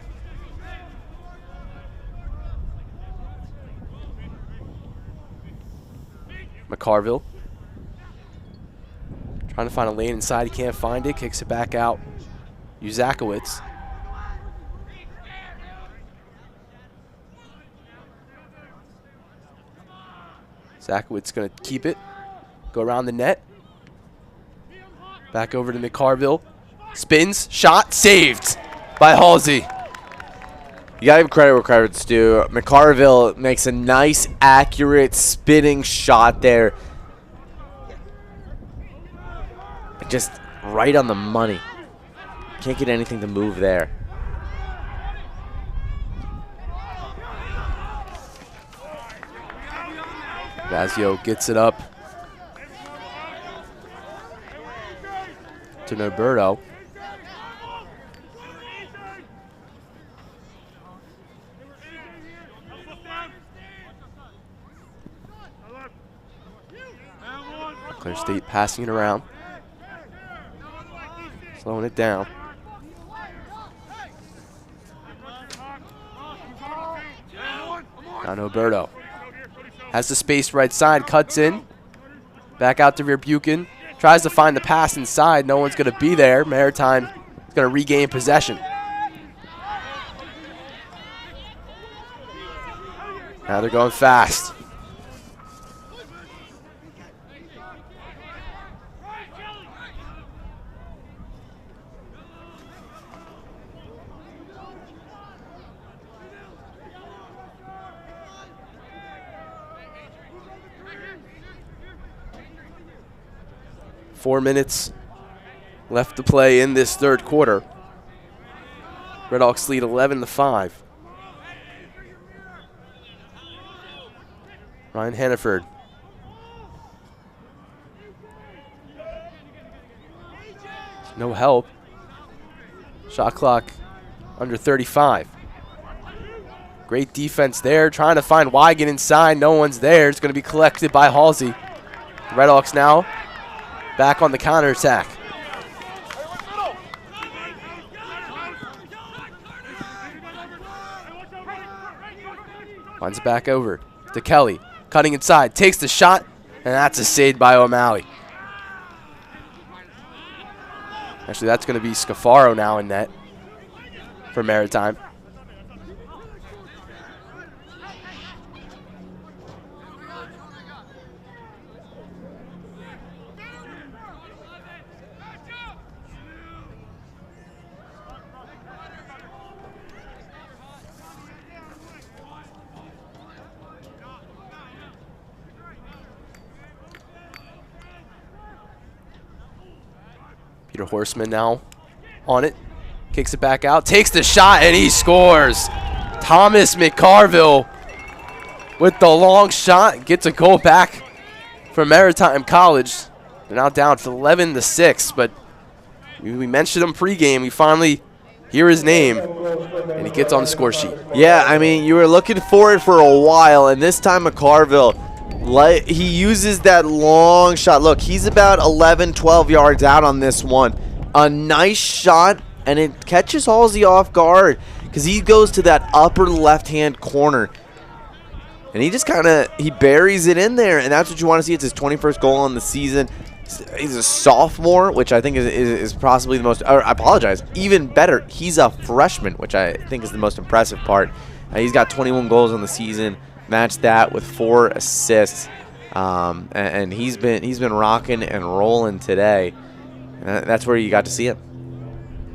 McCarville. Trying to find a lane inside. He can't find it. Kicks it back out. Uzakowicz. Zakowicz going to keep it. Go around the net. Back over to McCarville. Spins. Shot. Saved by Halsey. You gotta give credit where credit's due. McCarville makes a nice, accurate, spinning shot there. Just right on the money. Can't get anything to move there. Vazio gets it up to Noberto. Montclair State passing it around. Slowing it down. Now Noberto. Has the space right side, cuts in. Back out to rear Buchan. Tries to find the pass inside. No one's going to be there. Maritime is going to regain possession. Now they're going fast. Four minutes left to play in this third quarter. Redhawks lead 11-5. Ryan Hannaford. No help. Shot clock under 35. Great defense there. Trying to find Wigan inside. No one's there. It's going to be collected by Halsey. The Redhawks now back on the counterattack. Finds it back over to Kelly. Cutting inside. Takes the shot. And that's a save by O'Malley. Actually, that's going to be Scafaro now in net for Maritime. Peter Horseman now on it. Kicks it back out. Takes the shot, and he scores. Thomas McCarville with the long shot. Gets a goal back for Maritime College. They're now down to 11-6, but We mentioned him pregame. We finally hear his name, and he gets on the score sheet. Yeah, I mean, you were looking for it for a while, and this time McCarville, he uses that long shot. Look, he's about 11, 12 yards out on this one. A nice shot, and it catches Halsey off guard because he goes to that upper left-hand corner. And he just he buries it in there, and that's what you want to see. It's his 21st goal on the season. He's a sophomore, which I think is possibly the most, or I apologize, even better, he's a freshman, which I think is the most impressive part. He's got 21 goals on the season, matched that with 4 assists, and he's been rocking and rolling today. And that's where you got to see him.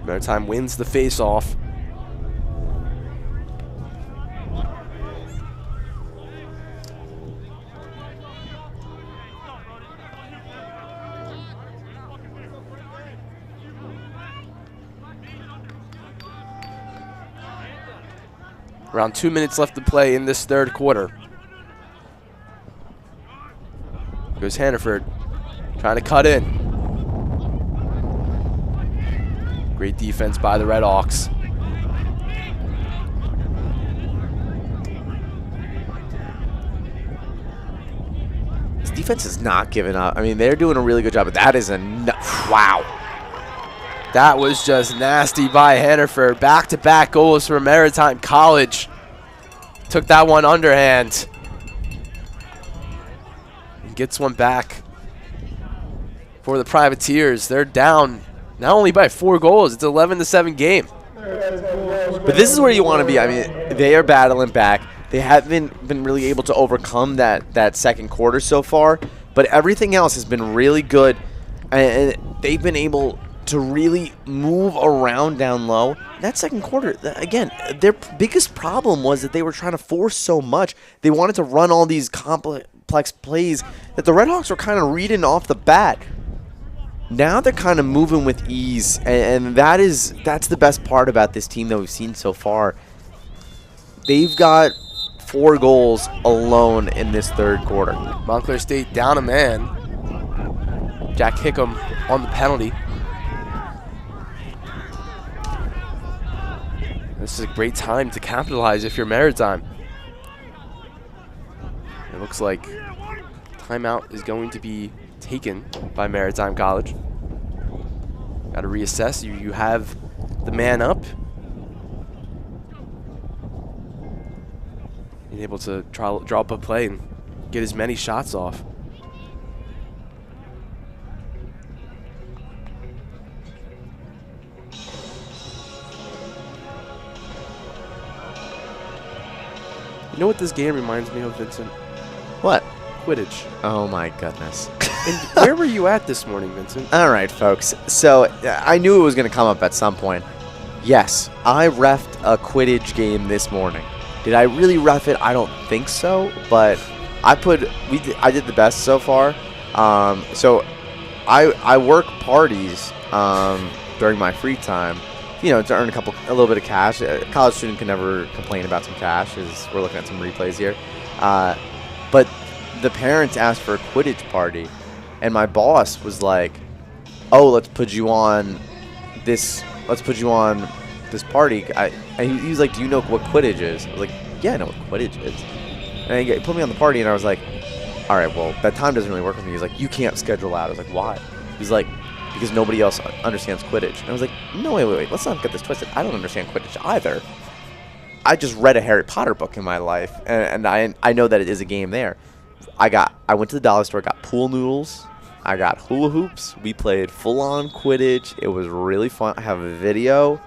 Maritime wins the face-off. Around 2 minutes left to play in this third quarter. Goes Hannaford, trying to cut in. Great defense by the Red Hawks. This defense is not giving up. I mean, they're doing a really good job, but that is wow. That was just nasty by Hannaford. Back-to-back goals for Maritime College. Took that one underhand. And gets one back for the Privateers. They're down not only by 4 goals, it's an 11-7 game. But this is where you want to be. I mean, they are battling back. They haven't been really able to overcome that second quarter so far, but everything else has been really good, and they've been able to really move around down low. That second quarter, again, their biggest problem was that they were trying to force so much. They wanted to run all these complex plays that the Red Hawks were kind of reading off the bat. Now they're kind of moving with ease, and that's the best part about this team that we've seen so far. They've got 4 goals alone in this third quarter. Montclair State down a man. Jack Hickam on the penalty. This is a great time to capitalize if you're Maritime. It looks like timeout is going to be taken by Maritime College. Got to reassess. You have the man up. Being able to draw up a play and get as many shots off. You know what this game reminds me of, Vincent? What? Quidditch. Oh my goodness. And where were you at this morning, Vincent? All right, folks. So I knew it was going to come up at some point. Yes, I reffed a Quidditch game this morning. Did I really ref it? I don't think so, but I did the best so far. So I work parties during my free time, you know, to earn a little bit of cash. A college student can never complain about some cash, as we're looking at some replays here. But the parents asked for a Quidditch party, and my boss was like, "Oh, let's put you on this party." He was like, "Do you know what Quidditch is?" I was like, "Yeah, I know what Quidditch is." And he put me on the party, and I was like, "All right, well, that time doesn't really work with me." He's like, "You can't schedule out." I was like, "Why?" He's like, "Because nobody else understands Quidditch." And I was like, "No, wait. Let's not get this twisted. I don't understand Quidditch either. I just read a Harry Potter book in my life, and I know that it is a game there." I went to the dollar store, got pool noodles, I got hula hoops. We played full-on Quidditch. It was really fun. I have a video.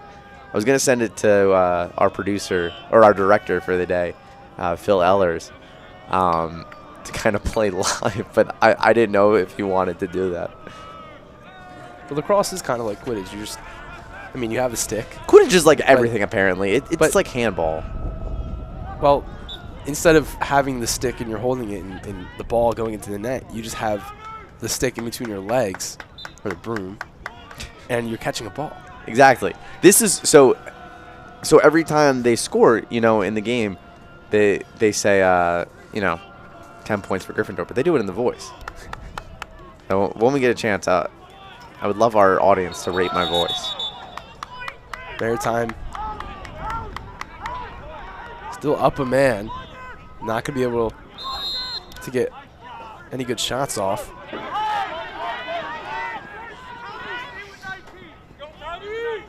I was going to send it to our producer, or our director for the day, Phil Ellers, to kind of play live, but I didn't know if he wanted to do that. But lacrosse is kind of like Quidditch. You have a stick. Quidditch is like everything, apparently. It's like handball. Well, instead of having the stick and you're holding it and the ball going into the net, you just have the stick in between your legs, or the broom, and you're catching a ball. Exactly. This is so every time they score, in the game, they say 10 points for Gryffindor, but they do it in the voice. So when we get a chance, I'll I would love our audience to rate my voice. Maritime still up a man. Not going to be able to get any good shots off.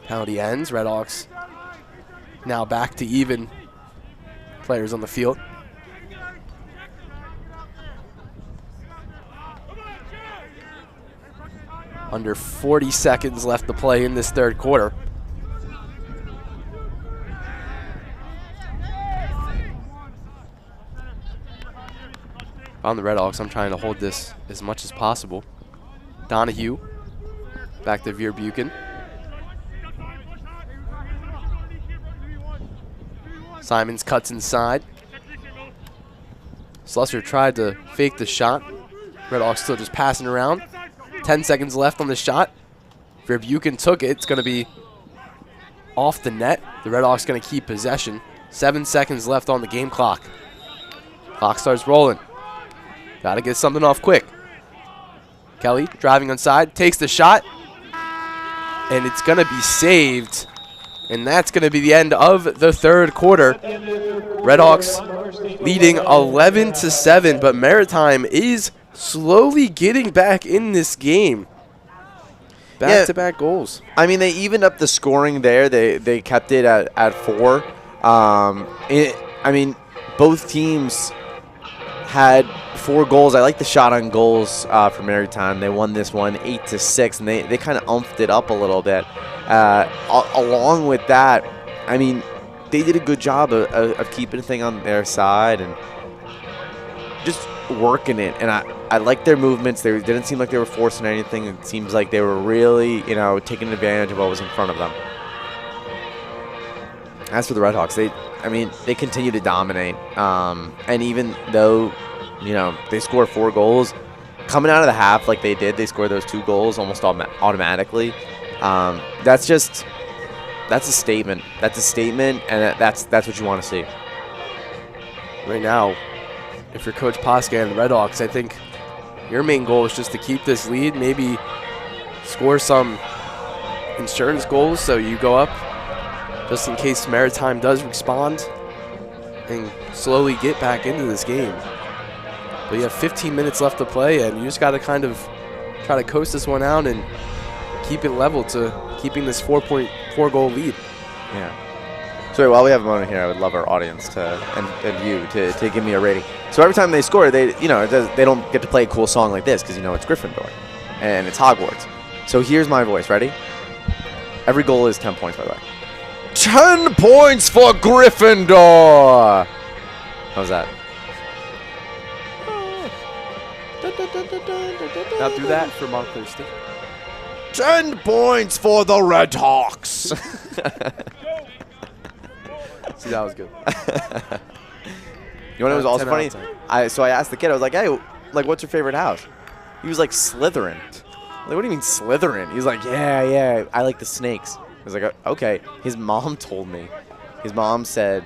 Penalty ends. Redhawks now back to even players on the field. Under 40 seconds left to play in this third quarter. On the Redhawks, I'm trying to hold this as much as possible. Donahue back to Veer Buchan. Simons cuts inside. Slusser tried to fake the shot. Redhawks still just passing around. 10 seconds left on the shot. Veer Buchan took it. It's going to be off the net. The Redhawks going to keep possession. 7 seconds left on the game clock. Clock starts rolling. Got to get something off quick. Kelly driving onside, takes the shot, and it's going to be saved. And that's going to be the end of the third quarter. Redhawks leading 11-7, but Maritime is slowly getting back in this game. Back-to-back goals. I mean, they evened up the scoring there. They kept it at 4. I mean, both teams had 4 goals. I like the shot on goals for Maritime. They won this one 8-6, and they kind of umphed it up a little bit. Along with that, I mean, they did a good job of keeping the thing on their side and just working it. And I like their movements. They didn't seem like they were forcing anything. It seems like they were really, taking advantage of what was in front of them. As for the Redhawks, they continue to dominate. And even though, they score 4 goals, coming out of the half like they did, they scored those 2 goals almost automatically. That's a statement. That's a statement, and that's what you want to see. Right now, if you're Coach Posca and the Redhawks, I think your main goal is just to keep this lead, maybe score some insurance goals so you go up just in case Maritime does respond and slowly get back into this game. But you have 15 minutes left to play, and you just got to kind of try to coast this one out and keep it level to keeping this 4.4 goal lead. Yeah. So while we have a moment here, I would love our audience and you to give me a rating. So every time they score, they don't get to play a cool song like this because it's Gryffindor and it's Hogwarts. So here's my voice. Ready? Every goal is 10 points, by the way. 10 points for Gryffindor. How's that? Now do that for Mark Thirsty. 10 points for the Redhawks. See, that was good. You know what was also funny? So I asked the kid, I was like, hey, what's your favorite house? He was like, Slytherin. Like, what do you mean Slytherin? He was like, yeah, I like the snakes. I was like, okay. His mom told me. His mom said,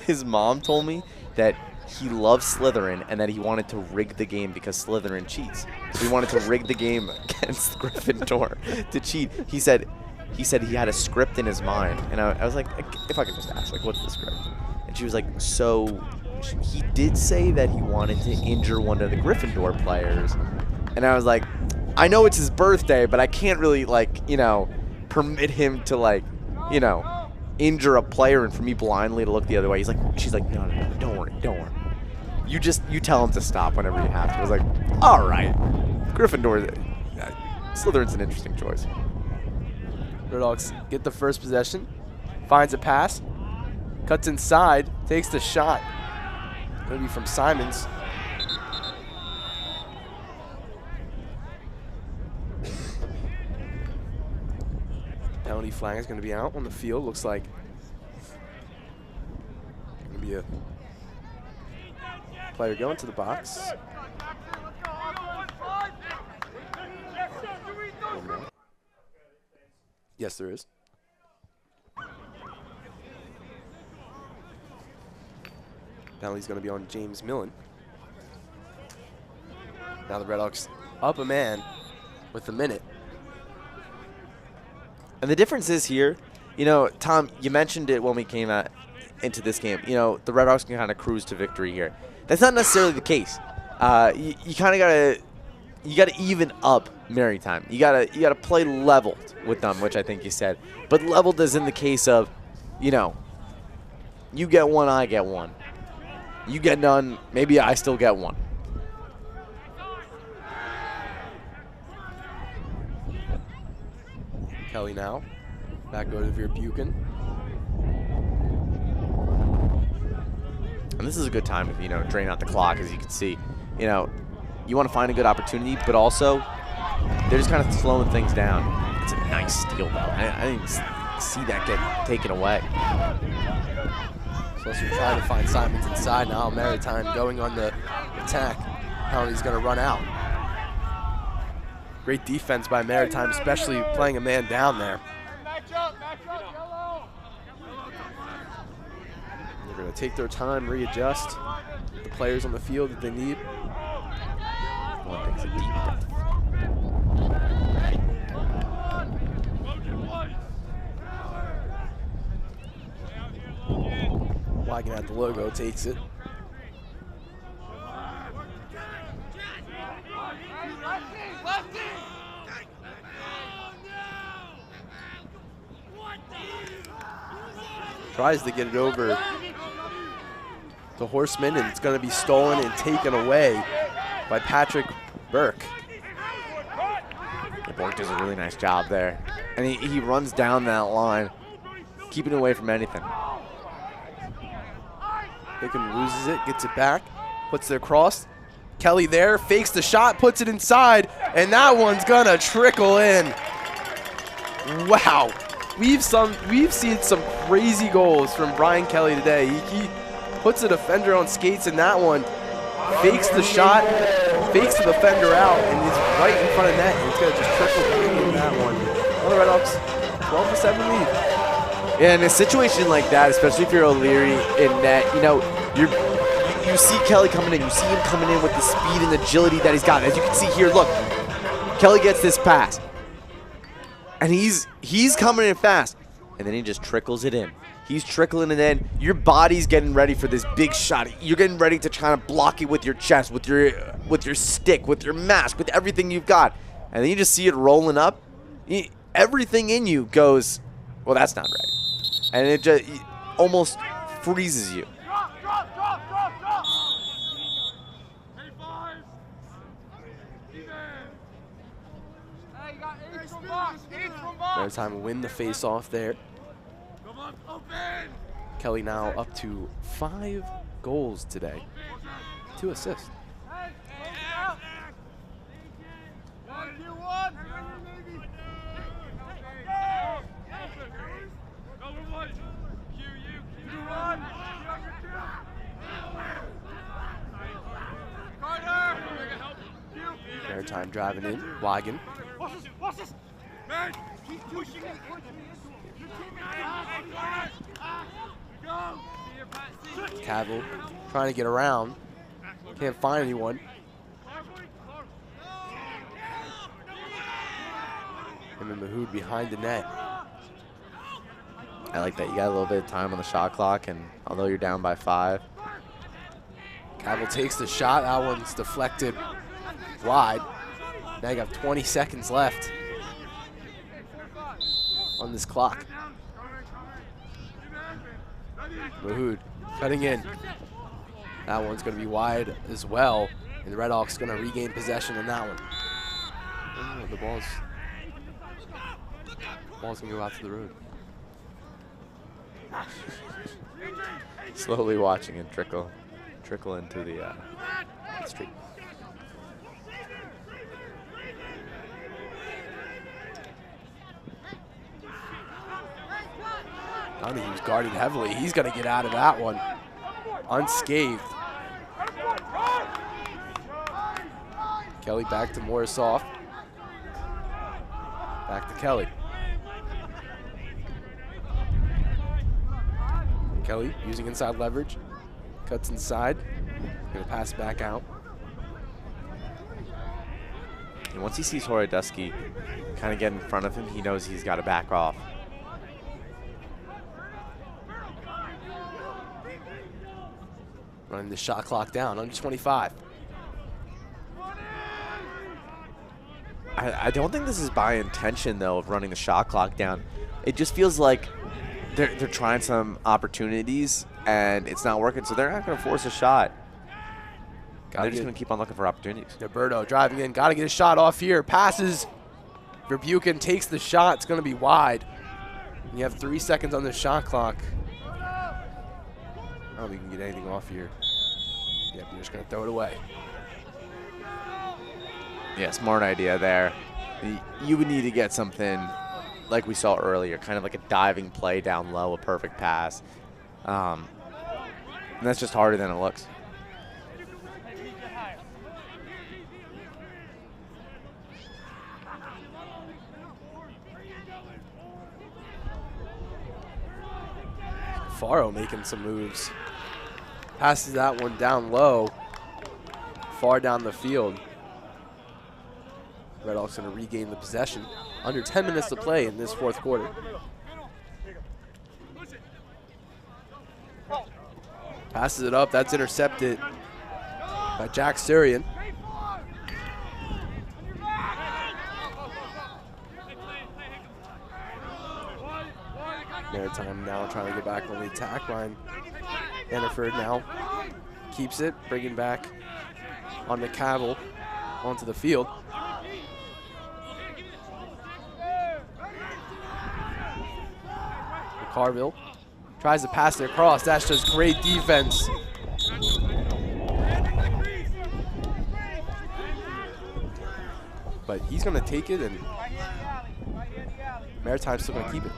his mom told me that he loves Slytherin and that he wanted to rig the game because Slytherin cheats. So he wanted to rig the game against Gryffindor to cheat. He said he had a script in his mind, and I was like, if I could just ask, what's the script? And she was like, he did say that he wanted to injure one of the Gryffindor players, and I was like, I know it's his birthday, but I can't really permit him to injure a player and for me blindly to look the other way. She's like, no, don't worry. You tell him to stop whenever you have to. I was like, all right, Gryffindor, Slytherin's an interesting choice. Redhawks get the first possession, finds a pass, cuts inside, takes the shot. Gonna be from Simons. Penalty flag is gonna be out on the field. Looks like gonna be a player going to the box. Yes, there is. Penalty's going to be on James Millen. Now the Redhawks up a man with a minute. And the difference is here, you know, Tom, you mentioned it when we came into this game. You know, the Red Hawks can kind of cruise to victory here. That's not necessarily the case. You kind of gotta even up Maritime. You gotta play leveled with them, which I think you said. But leveled is in the case of, you know, you get one, I get one. You get none, maybe I still get one. Kelly now. Back over to Buchan. And this is a good time to, you know, drain out the clock, as you can see. You know, you want to find a good opportunity, but also they're just kind of slowing things down. It's a nice steal, though. I didn't see that get taken away. So you're trying to find Simons inside now. Maritime going on the attack. Penalty's going to run out. Great defense by Maritime, especially playing a man down there. They're going to take their time, readjust the players on the field that they need. One takes a deep breath. Wagon at the logo takes it. Tries to get it over to Horseman, and it's going to be stolen and taken away by Patrick Burke. Burke does a really nice job there. And he runs down that line, keeping away from anything. Hickman loses it, gets it back, puts it across. Kelly there, fakes the shot, puts it inside, and that one's going to trickle in. Wow. We've seen some crazy goals from Brian Kelly today. He puts a defender on skates in that one, fakes the shot, fakes the defender out, and he's right in front of net, and it's going to just trickle in that one. Well, the Red Hawks 12-7 lead. Yeah, in a situation like that, especially if you're O'Leary in net, you know, you see Kelly coming in, you see him coming in with the speed and agility that he's got. As you can see here, look, Kelly gets this pass. And he's coming in fast, and then he just trickles it in. He's trickling it in. Your body's getting ready for this big shot. You're getting ready to try to block it with your chest, with your stick, with your mask, with everything you've got. And then you just see it rolling up. Everything in you goes, well, that's not right. And it just almost freezes you. Maritime will win the face-off there. Kelly now up to 5 goals today. 2 assists. Maritime driving in. Wagon. Cavill trying to get around. Can't find anyone. Him and Mahood behind the net. I like that. You got a little bit of time on the shot clock, and although you're down by 5. Cavill takes the shot. That one's deflected wide. Now you got 20 seconds left on this clock. Mahood cutting in. That one's going to be wide as well, and the Red Hawks going to regain possession in that one. Oh, the ball's going to go out to the road. Slowly watching it trickle into the street. Donahue was guarded heavily. He's going to get out of that one unscathed. Kelly back to Morisoff. Back to Kelly. Kelly using inside leverage. Cuts inside. Going to pass back out. And once he sees Horodusky kind of get in front of him, he knows he's got to back off. Running the shot clock down, under 25. I don't think this is by intention, though, of running the shot clock down. It just feels like they're trying some opportunities, and it's not working, so they're not going to force a shot. They're just going to keep on looking for opportunities. Roberto driving in, got to get a shot off here. Passes. Verbuchen takes the shot. It's going to be wide. And you have 3 seconds on the shot clock. I don't think you can get anything off here. Yep, you're just going to throw it away. Yeah, smart idea there. You would need to get something like we saw earlier, kind of like a diving play down low, a perfect pass. And that's just harder than it looks. Faro making some moves. Passes that one down low, far down the field. Red Hawks going to regain the possession. Under 10 minutes to play in this fourth quarter. Passes it up. That's intercepted by Jack Surian. Maritime now trying to get back on the attack line. Hannaford now keeps it, bringing back on McCavill onto the field. Carville tries to pass it across. That's just great defense. But he's going to take it, and Maritime's still going to keep it.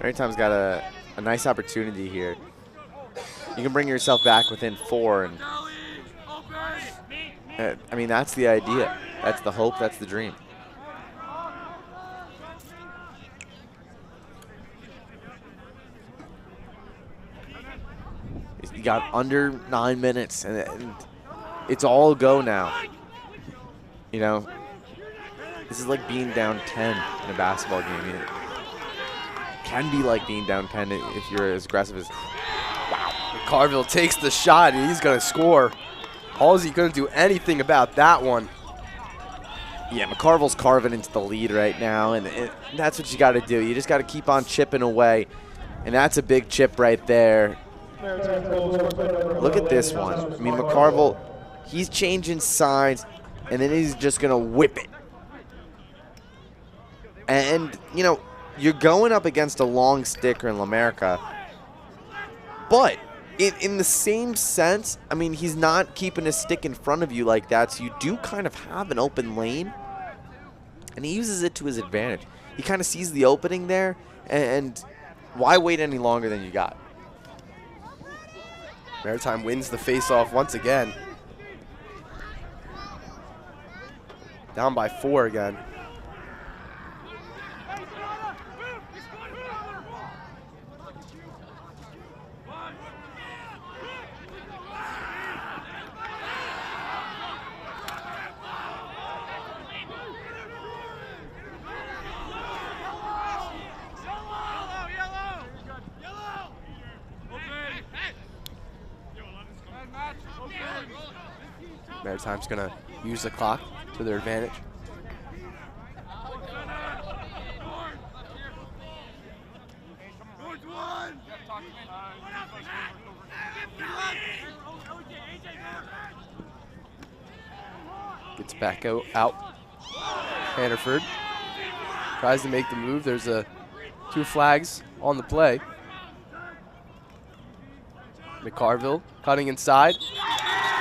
Maritime's got a nice opportunity here. You can bring yourself back within 4, and I mean, that's the idea. That's the hope. That's the dream. You got under 9 minutes, and it's all go now. You know, this is like being down 10 in a basketball game. It can be like being down 10 if you're as aggressive as. Wow. Carville takes the shot, and he's going to score. Halsey couldn't do anything about that one. Yeah, McCarville's carving into the lead right now, and that's what you got to do. You just got to keep on chipping away, and that's a big chip right there. Look at this one. I mean, McCarville, he's changing sides, and then he's just going to whip it. And, you know, you're going up against a long sticker in Lamerica, but in the same sense, I mean, he's not keeping his stick in front of you like that, so you do kind of have an open lane, and he uses it to his advantage. He kind of sees the opening there, and why wait any longer than you got? Maritime wins the face-off once again. Down by 4 again. Maritime's going to use the clock to their advantage. Gets back out. Hannaford tries to make the move. There's 2 flags on the play. McCarville cutting inside.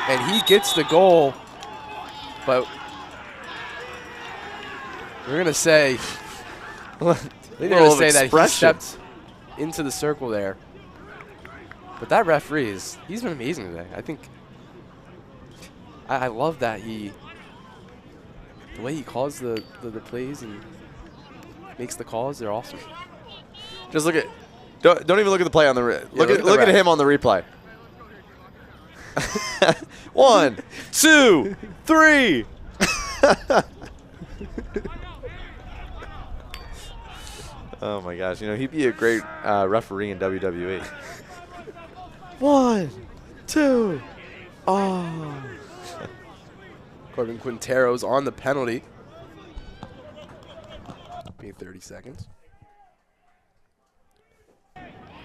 And he gets the goal, but we're going to say, they're going to say that he stepped into the circle there. But that referee he's been amazing today. I think, I love that the way he calls the plays and makes the calls, they're awesome. Just look at, don't even look at the play on the, look at him on the replay. 1, 2, 3. Oh my gosh, he'd be a great referee in WWE. 1, 2. Oh. Corbin Quintero's on the penalty. Being 30 seconds.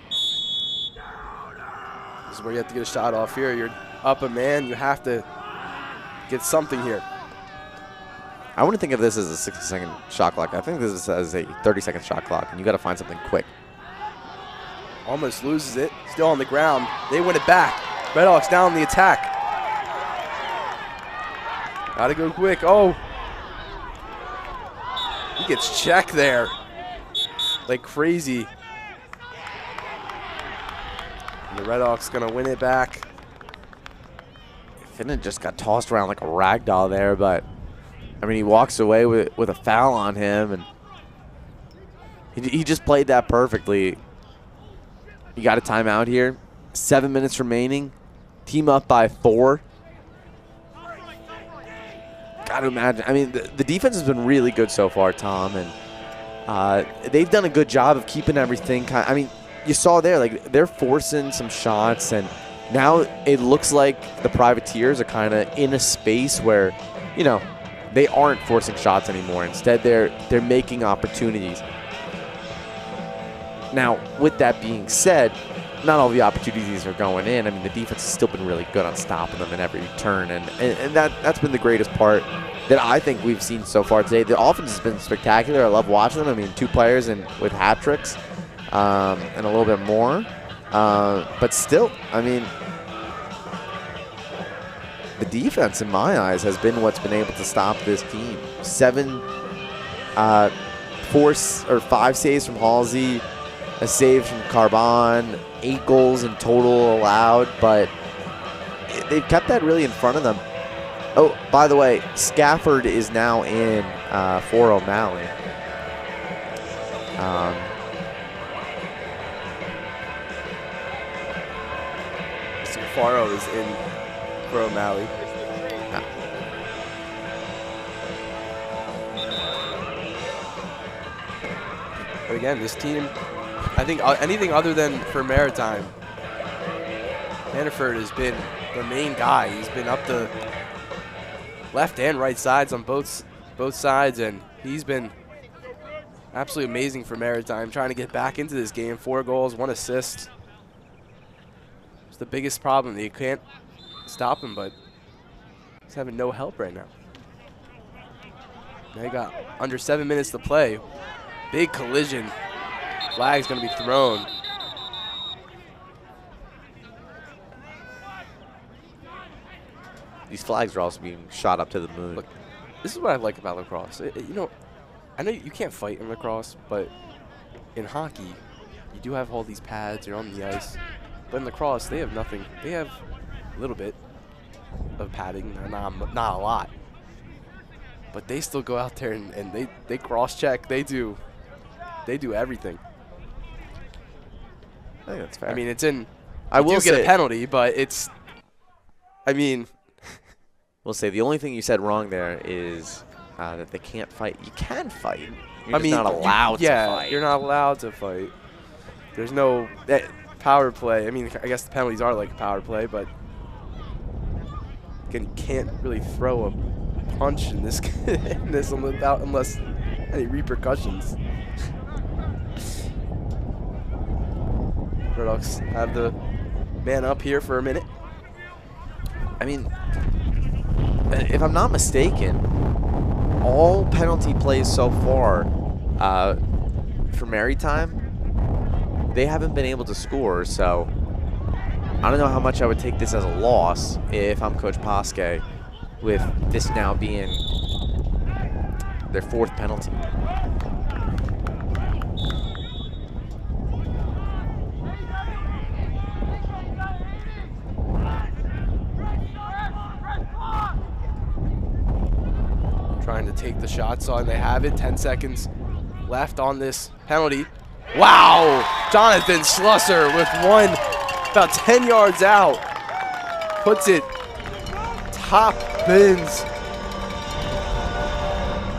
This is where you have to get a shot off here. You're up a man. You have to get something here. I wouldn't think of this as a 60-second shot clock. I think this is as a 30-second shot clock, and you got to find something quick. Almost loses it. Still on the ground. They win it back. Redhawks down the attack. Got to go quick. Oh. He gets checked there like crazy. And the Redhawks going to win it back. Finnan just got tossed around like a rag doll there, but I mean, he walks away with a foul on him, and he just played that perfectly. You got a timeout here. 7 minutes remaining. Team up by 4. Got to imagine. I mean, the defense has been really good so far, Tom, and they've done a good job of keeping everything I mean, you saw there, like, they're forcing some shots, and now it looks like the Privateers are kind of in a space where, they aren't forcing shots anymore. Instead, they're making opportunities. Now, with that being said, not all the opportunities are going in. I mean, the defense has still been really good on stopping them in every turn, and that's been the greatest part that I think we've seen so far today. The offense has been spectacular. I love watching them. I mean, 2 players with hat tricks and a little bit more. But still, I mean, the defense, in my eyes, has been what's been able to stop this team. 5 saves from Halsey, a save from Carbon, 8 goals in total allowed, but they've kept that really in front of them. Oh, by the way, Scafford is now in for O'Malley. Faro is in for O'Malley. But again, this team, I think anything other than for Maritime, Hannaford has been the main guy. He's been up the left and right sides on both sides, and he's been absolutely amazing for Maritime, trying to get back into this game. 4 goals, 1 assist. It's the biggest problem. You can't stop him, but he's having no help right now. They got under 7 minutes to play. Big collision. Flag's going to be thrown. These flags are also being shot up to the moon. Look, this is what I like about lacrosse. I know you can't fight in lacrosse, but in hockey, you do have all these pads. You're on the ice. But in lacrosse, they have nothing. They have a little bit of padding, not a lot. But they still go out there and they cross-check. They do everything. I think that's fair. I mean, it's in. I will get say a penalty, but it's. I mean, we'll say the only thing you said wrong there is that they can't fight. You can fight. You're just not allowed to fight. You're not allowed to fight. There's no power play. I mean, I guess the penalties are like a power play, but again, you can't really throw a punch in this unless any repercussions. Redhawks have the man up here for a minute. I mean, if I'm not mistaken, all penalty plays so far for Maritime, they haven't been able to score. So I don't know how much I would take this as a loss if I'm Coach Pasque, with this now being their 4th penalty. Trying to take the shots on. They have it. 10 seconds left on this penalty. Wow! Jonathan Slusser with one about 10 yards out. puts it top bins.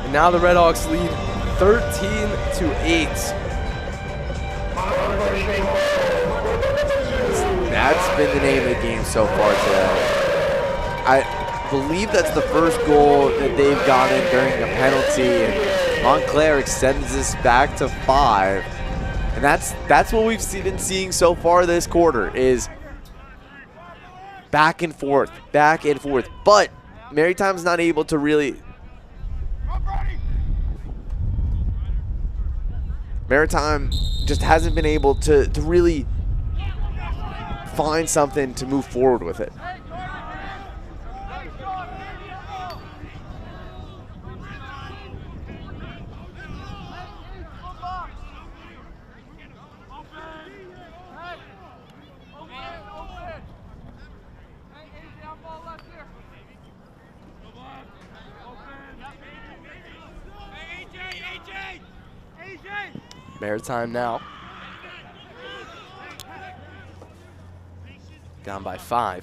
And now the Redhawks lead 13-8. That's been the name of the game so far today. I believe that's the first goal that they've gotten during a penalty, and Montclair extends this back to 5. And that's what we've been seeing so far this quarter is back and forth. But Maritime's not able to really. Maritime just hasn't been able to really find something to move forward with it. Maritime now. Down by 5.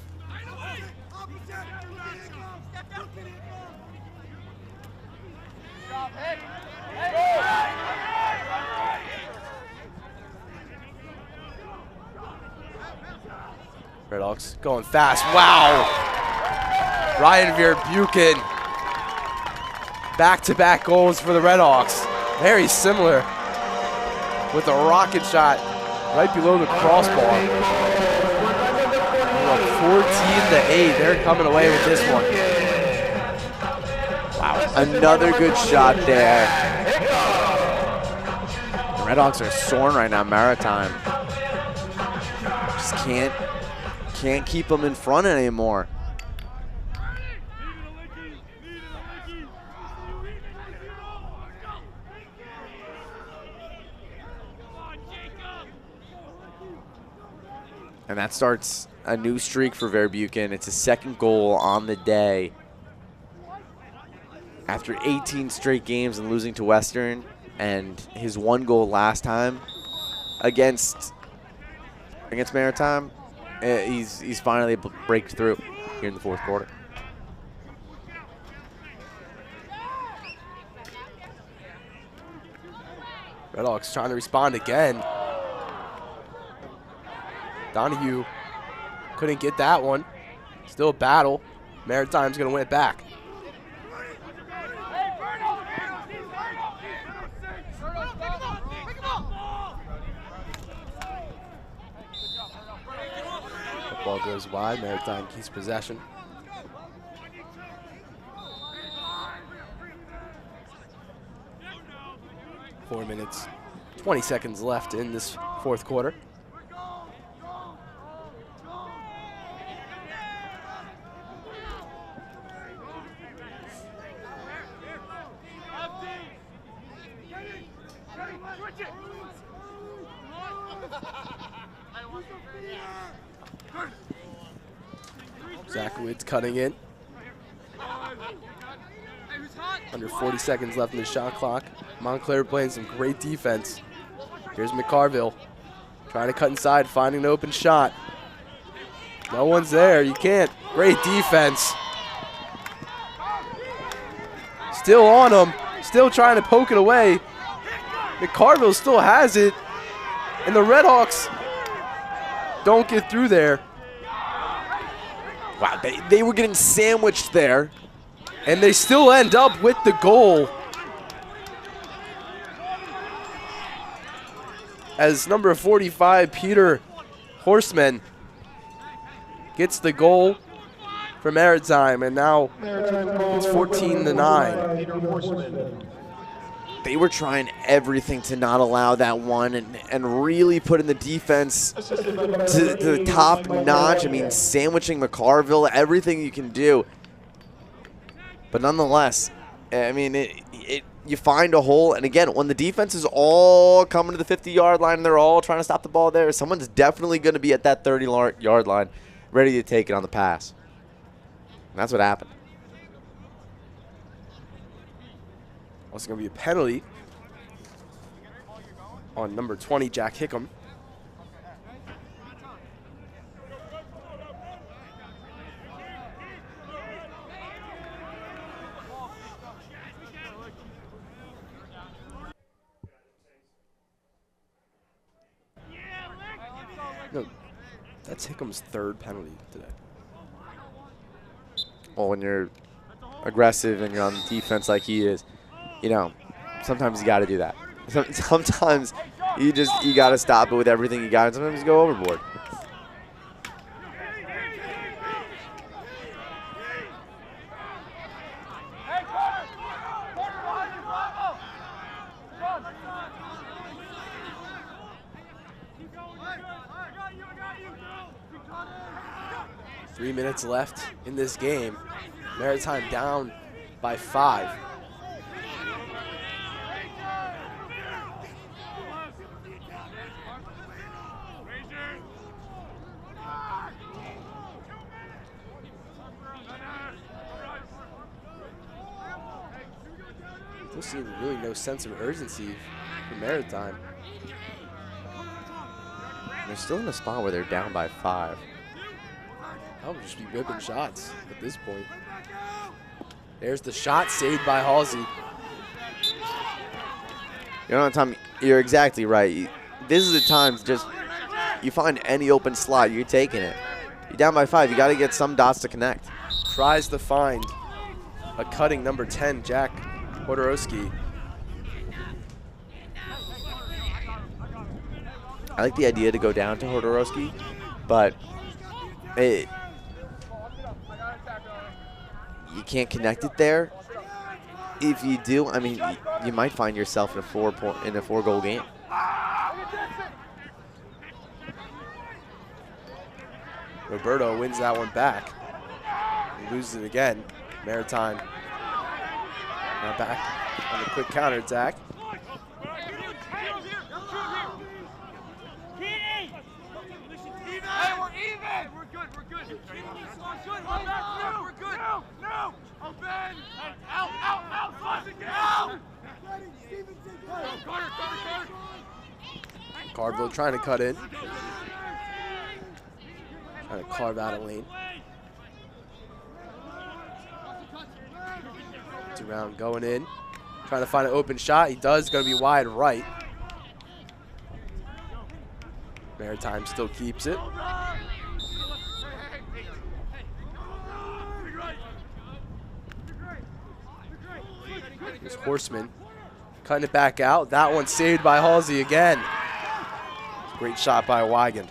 Redhawks going fast. Wow. Ryan Verbuchen. Back-to-back goals for the Redhawks. Very similar with a rocket shot right below the crossbar. 14-8. They're coming away with this one. Wow, another good shot there. The Redhawks are soaring right now, Maritime. Just can't keep them in front anymore. And that starts a new streak for Verbuchen. It's his second goal on the day. After 18 straight games and losing to Western, and his 1 goal last time against Maritime, he's finally able to break through here in the 4th quarter. Redhawks trying to respond again. Donahue couldn't get that one. Still a battle. Maritime's going to win it back. The ball goes wide. Maritime keeps possession. Four minutes, 20 seconds left in this 4th quarter. Zachowicz cutting in. Under 40 seconds left in the shot clock. Montclair playing some great defense. Here's McCarville trying to cut inside, finding an open shot. No one's there. You can't. Great defense. Still on him. Still trying to poke it away. McCarville still has it. And the Redhawks don't get through there. Wow, they were getting sandwiched there. And they still end up with the goal. As number 45, Peter Horseman, gets the goal for Maritime. And now it's 14-9. They were trying everything to not allow that one and really putting the defense to the top notch. I mean, sandwiching McCarville, everything you can do. But nonetheless, I mean, you find a hole. And again, when the defense is all coming to the 50-yard line and they're all trying to stop the ball there, someone's definitely going to be at that 30-yard line ready to take it on the pass. And that's what happened. Also going to be a penalty on number 20, Jack Hickam. No, that's Hickham's third penalty today. Well, when you're aggressive and you're on defense like he is, you know, sometimes you got to do that. Sometimes you got to stop it with everything you got, and sometimes you go overboard. Three minutes left in this game. Maritime down by 5. Still seeing really no sense of urgency for Maritime. They're still in a spot where they're down by 5. I would just be whipping shots at this point. There's the shot saved by Halsey. You know, Tom, you're exactly right. This is the time just you find any open slot, you're taking it. You're down by 5. You got to get some dots to connect. Tries to find a cutting number 10, Jack Hodorowski. I like the idea to go down to Hodorowski, but you can't connect it there. If you do, I mean, you might find yourself in a 4-goal game. Roberto wins that one back. He loses it again. Maritime now back on the quick counterattack. Hey, we're even! We're good, we're good. We're good. We're good. No! Oh, Ben! Out! Sauce it, get out! Carter! Cardville trying to cut in. Trying to carve out a lane. It's around going in. Trying to find an open shot. He does. Going to be wide right. Maritime still keeps it. Here's Horseman cutting it back out. That one saved by Halsey again. Great shot by Weigand.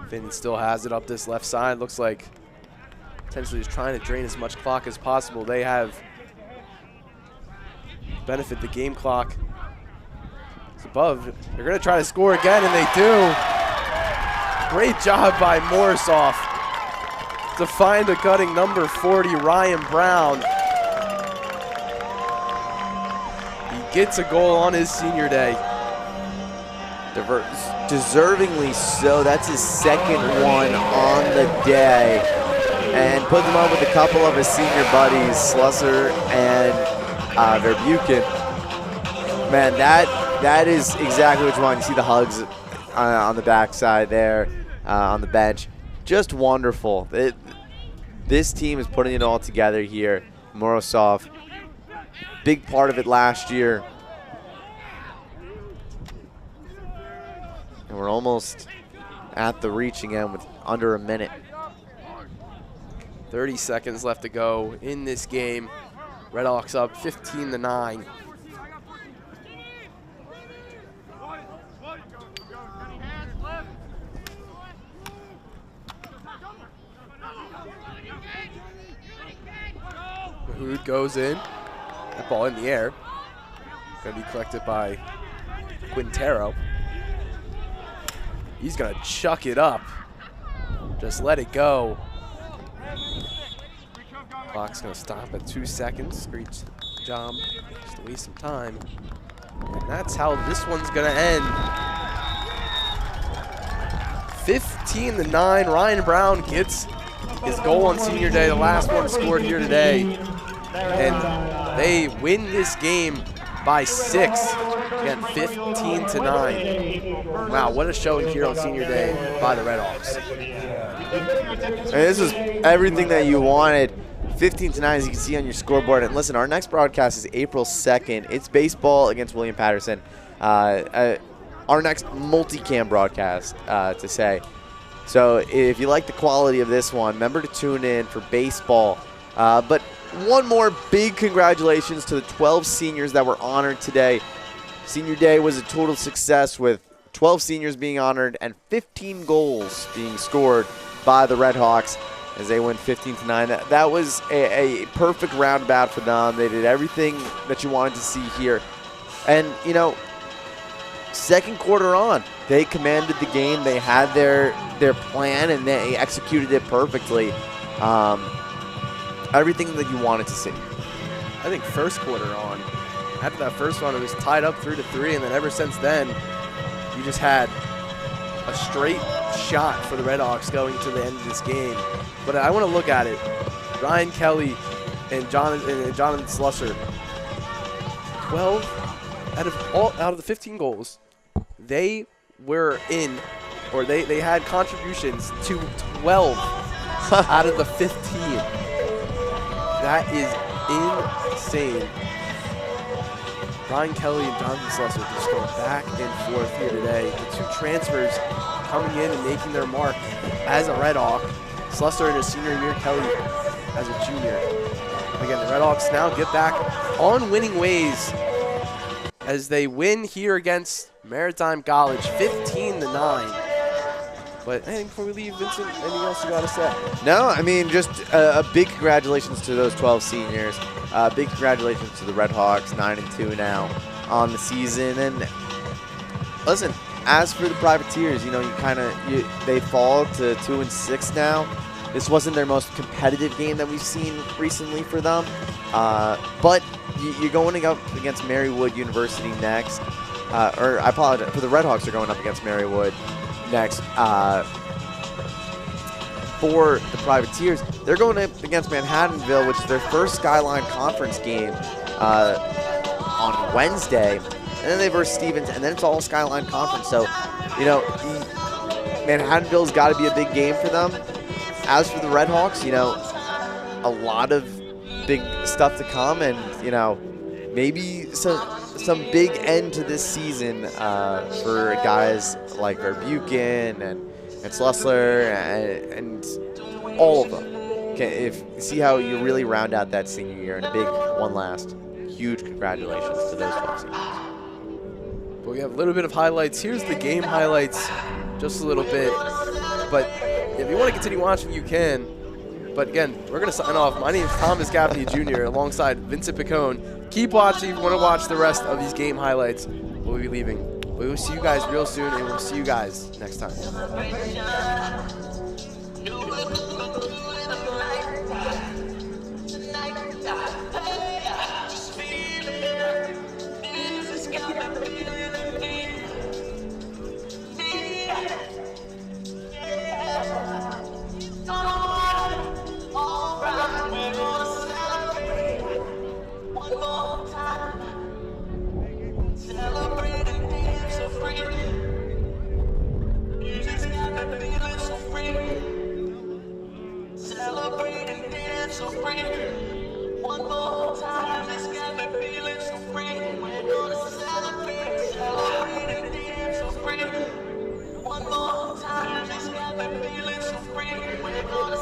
Finn still has it up this left side. Looks like potentially is trying to drain as much clock as possible. They have benefit the game clock. It's above. They're going to try to score again, and they do. Great job by Morisoff to find a cutting number 40, Ryan Brown. He gets a goal on his senior day. Deservingly so. That's his second one on the day. And put them up with a couple of his senior buddies, Slusser and Verbuchen. Man, that is exactly what you want. You see the hugs on the backside there on the bench. Just wonderful. This team is putting it all together here. Morozov, big part of it last year. And we're almost at the reach again with under a minute. 30 seconds left to go in this game. Redhawks up 15-9. Mahood goes in. That ball in the air. Going to be collected by Quintero. He's going to chuck it up. Just let it go. Clock's going to stop at 2 seconds. Great job. Just to waste some time. And that's how this one's going to end. 15-9. Ryan Brown gets his goal on senior day. The last one scored here today. And they win this game by 6. Again, 15-9. Wow, what a showing here on senior day by the Redhawks. And this is everything that you wanted 15-9, as you can see on your scoreboard. And listen, our next broadcast is April 2nd. It's baseball against William Patterson. Our next multicam broadcast, to say. So if you like the quality of this one, remember to tune in for baseball. But one more big congratulations to the 12 seniors that were honored today. Senior Day was a total success with 12 seniors being honored and 15 goals being scored by the Red Hawks as they win 15-9. That was a perfect roundabout for them. They did everything that you wanted to see here. And, you know, second quarter on, they commanded the game. They had their plan, and they executed it perfectly. Everything that you wanted to see. I think first quarter on, after that first one, it was tied up 3-3, and then ever since then, you just had a straight shot for the Red Hawks going to the end of this game. But I want to look at it. Ryan Kelly and Jonathan Slusser, 12 out of the 15 goals, they were in, or they had contributions to 12 out of the 15. That is insane. Ryan Kelly and Jonathan Slusser just going back and forth here today. The two transfers coming in and making their mark as a Red Hawk. Slusser in his senior year, Kelly as a junior. Again, the Red Hawks now get back on winning ways as they win here against Maritime College, 15-9. But I think before we leave, Vincent, anything else you got to say? No, I mean, just a big congratulations to those 12 seniors. Big congratulations to the Red Hawks, 9-2 now on the season. And listen, as for the Privateers, you know, they fall to 2-6 now. This wasn't their most competitive game that we've seen recently for them. But you're going up against Marywood University next. Or I apologize, for the Red Hawks are going up against Marywood next. For the Privateers, they're going up against Manhattanville, which is their first Skyline Conference game on Wednesday. And then they verse Stevens, and then it's all Skyline Conference. So, you know, Manhattanville's got to be a big game for them. As for the Red Hawks, you know, a lot of big stuff to come, and, you know, maybe some big end to this season for guys like Verbuchen and Slusser and all of them. See how you really round out that senior year. And a big one last huge congratulations to those folks. But we have a little bit of highlights. Here's the game highlights, just a little bit. But if you want to continue watching, you can. But again, we're going to sign off. My name is Thomas Gaffney Jr. alongside Vincent Picone. Keep watching if you want to watch the rest of these game highlights. We'll be leaving. We will see you guys real soon, and we'll see you guys next time. One more time, this got me feeling so free. We're gonna celebrate, celebrate and dance so free. One more time, this got me feeling so free. We're gonna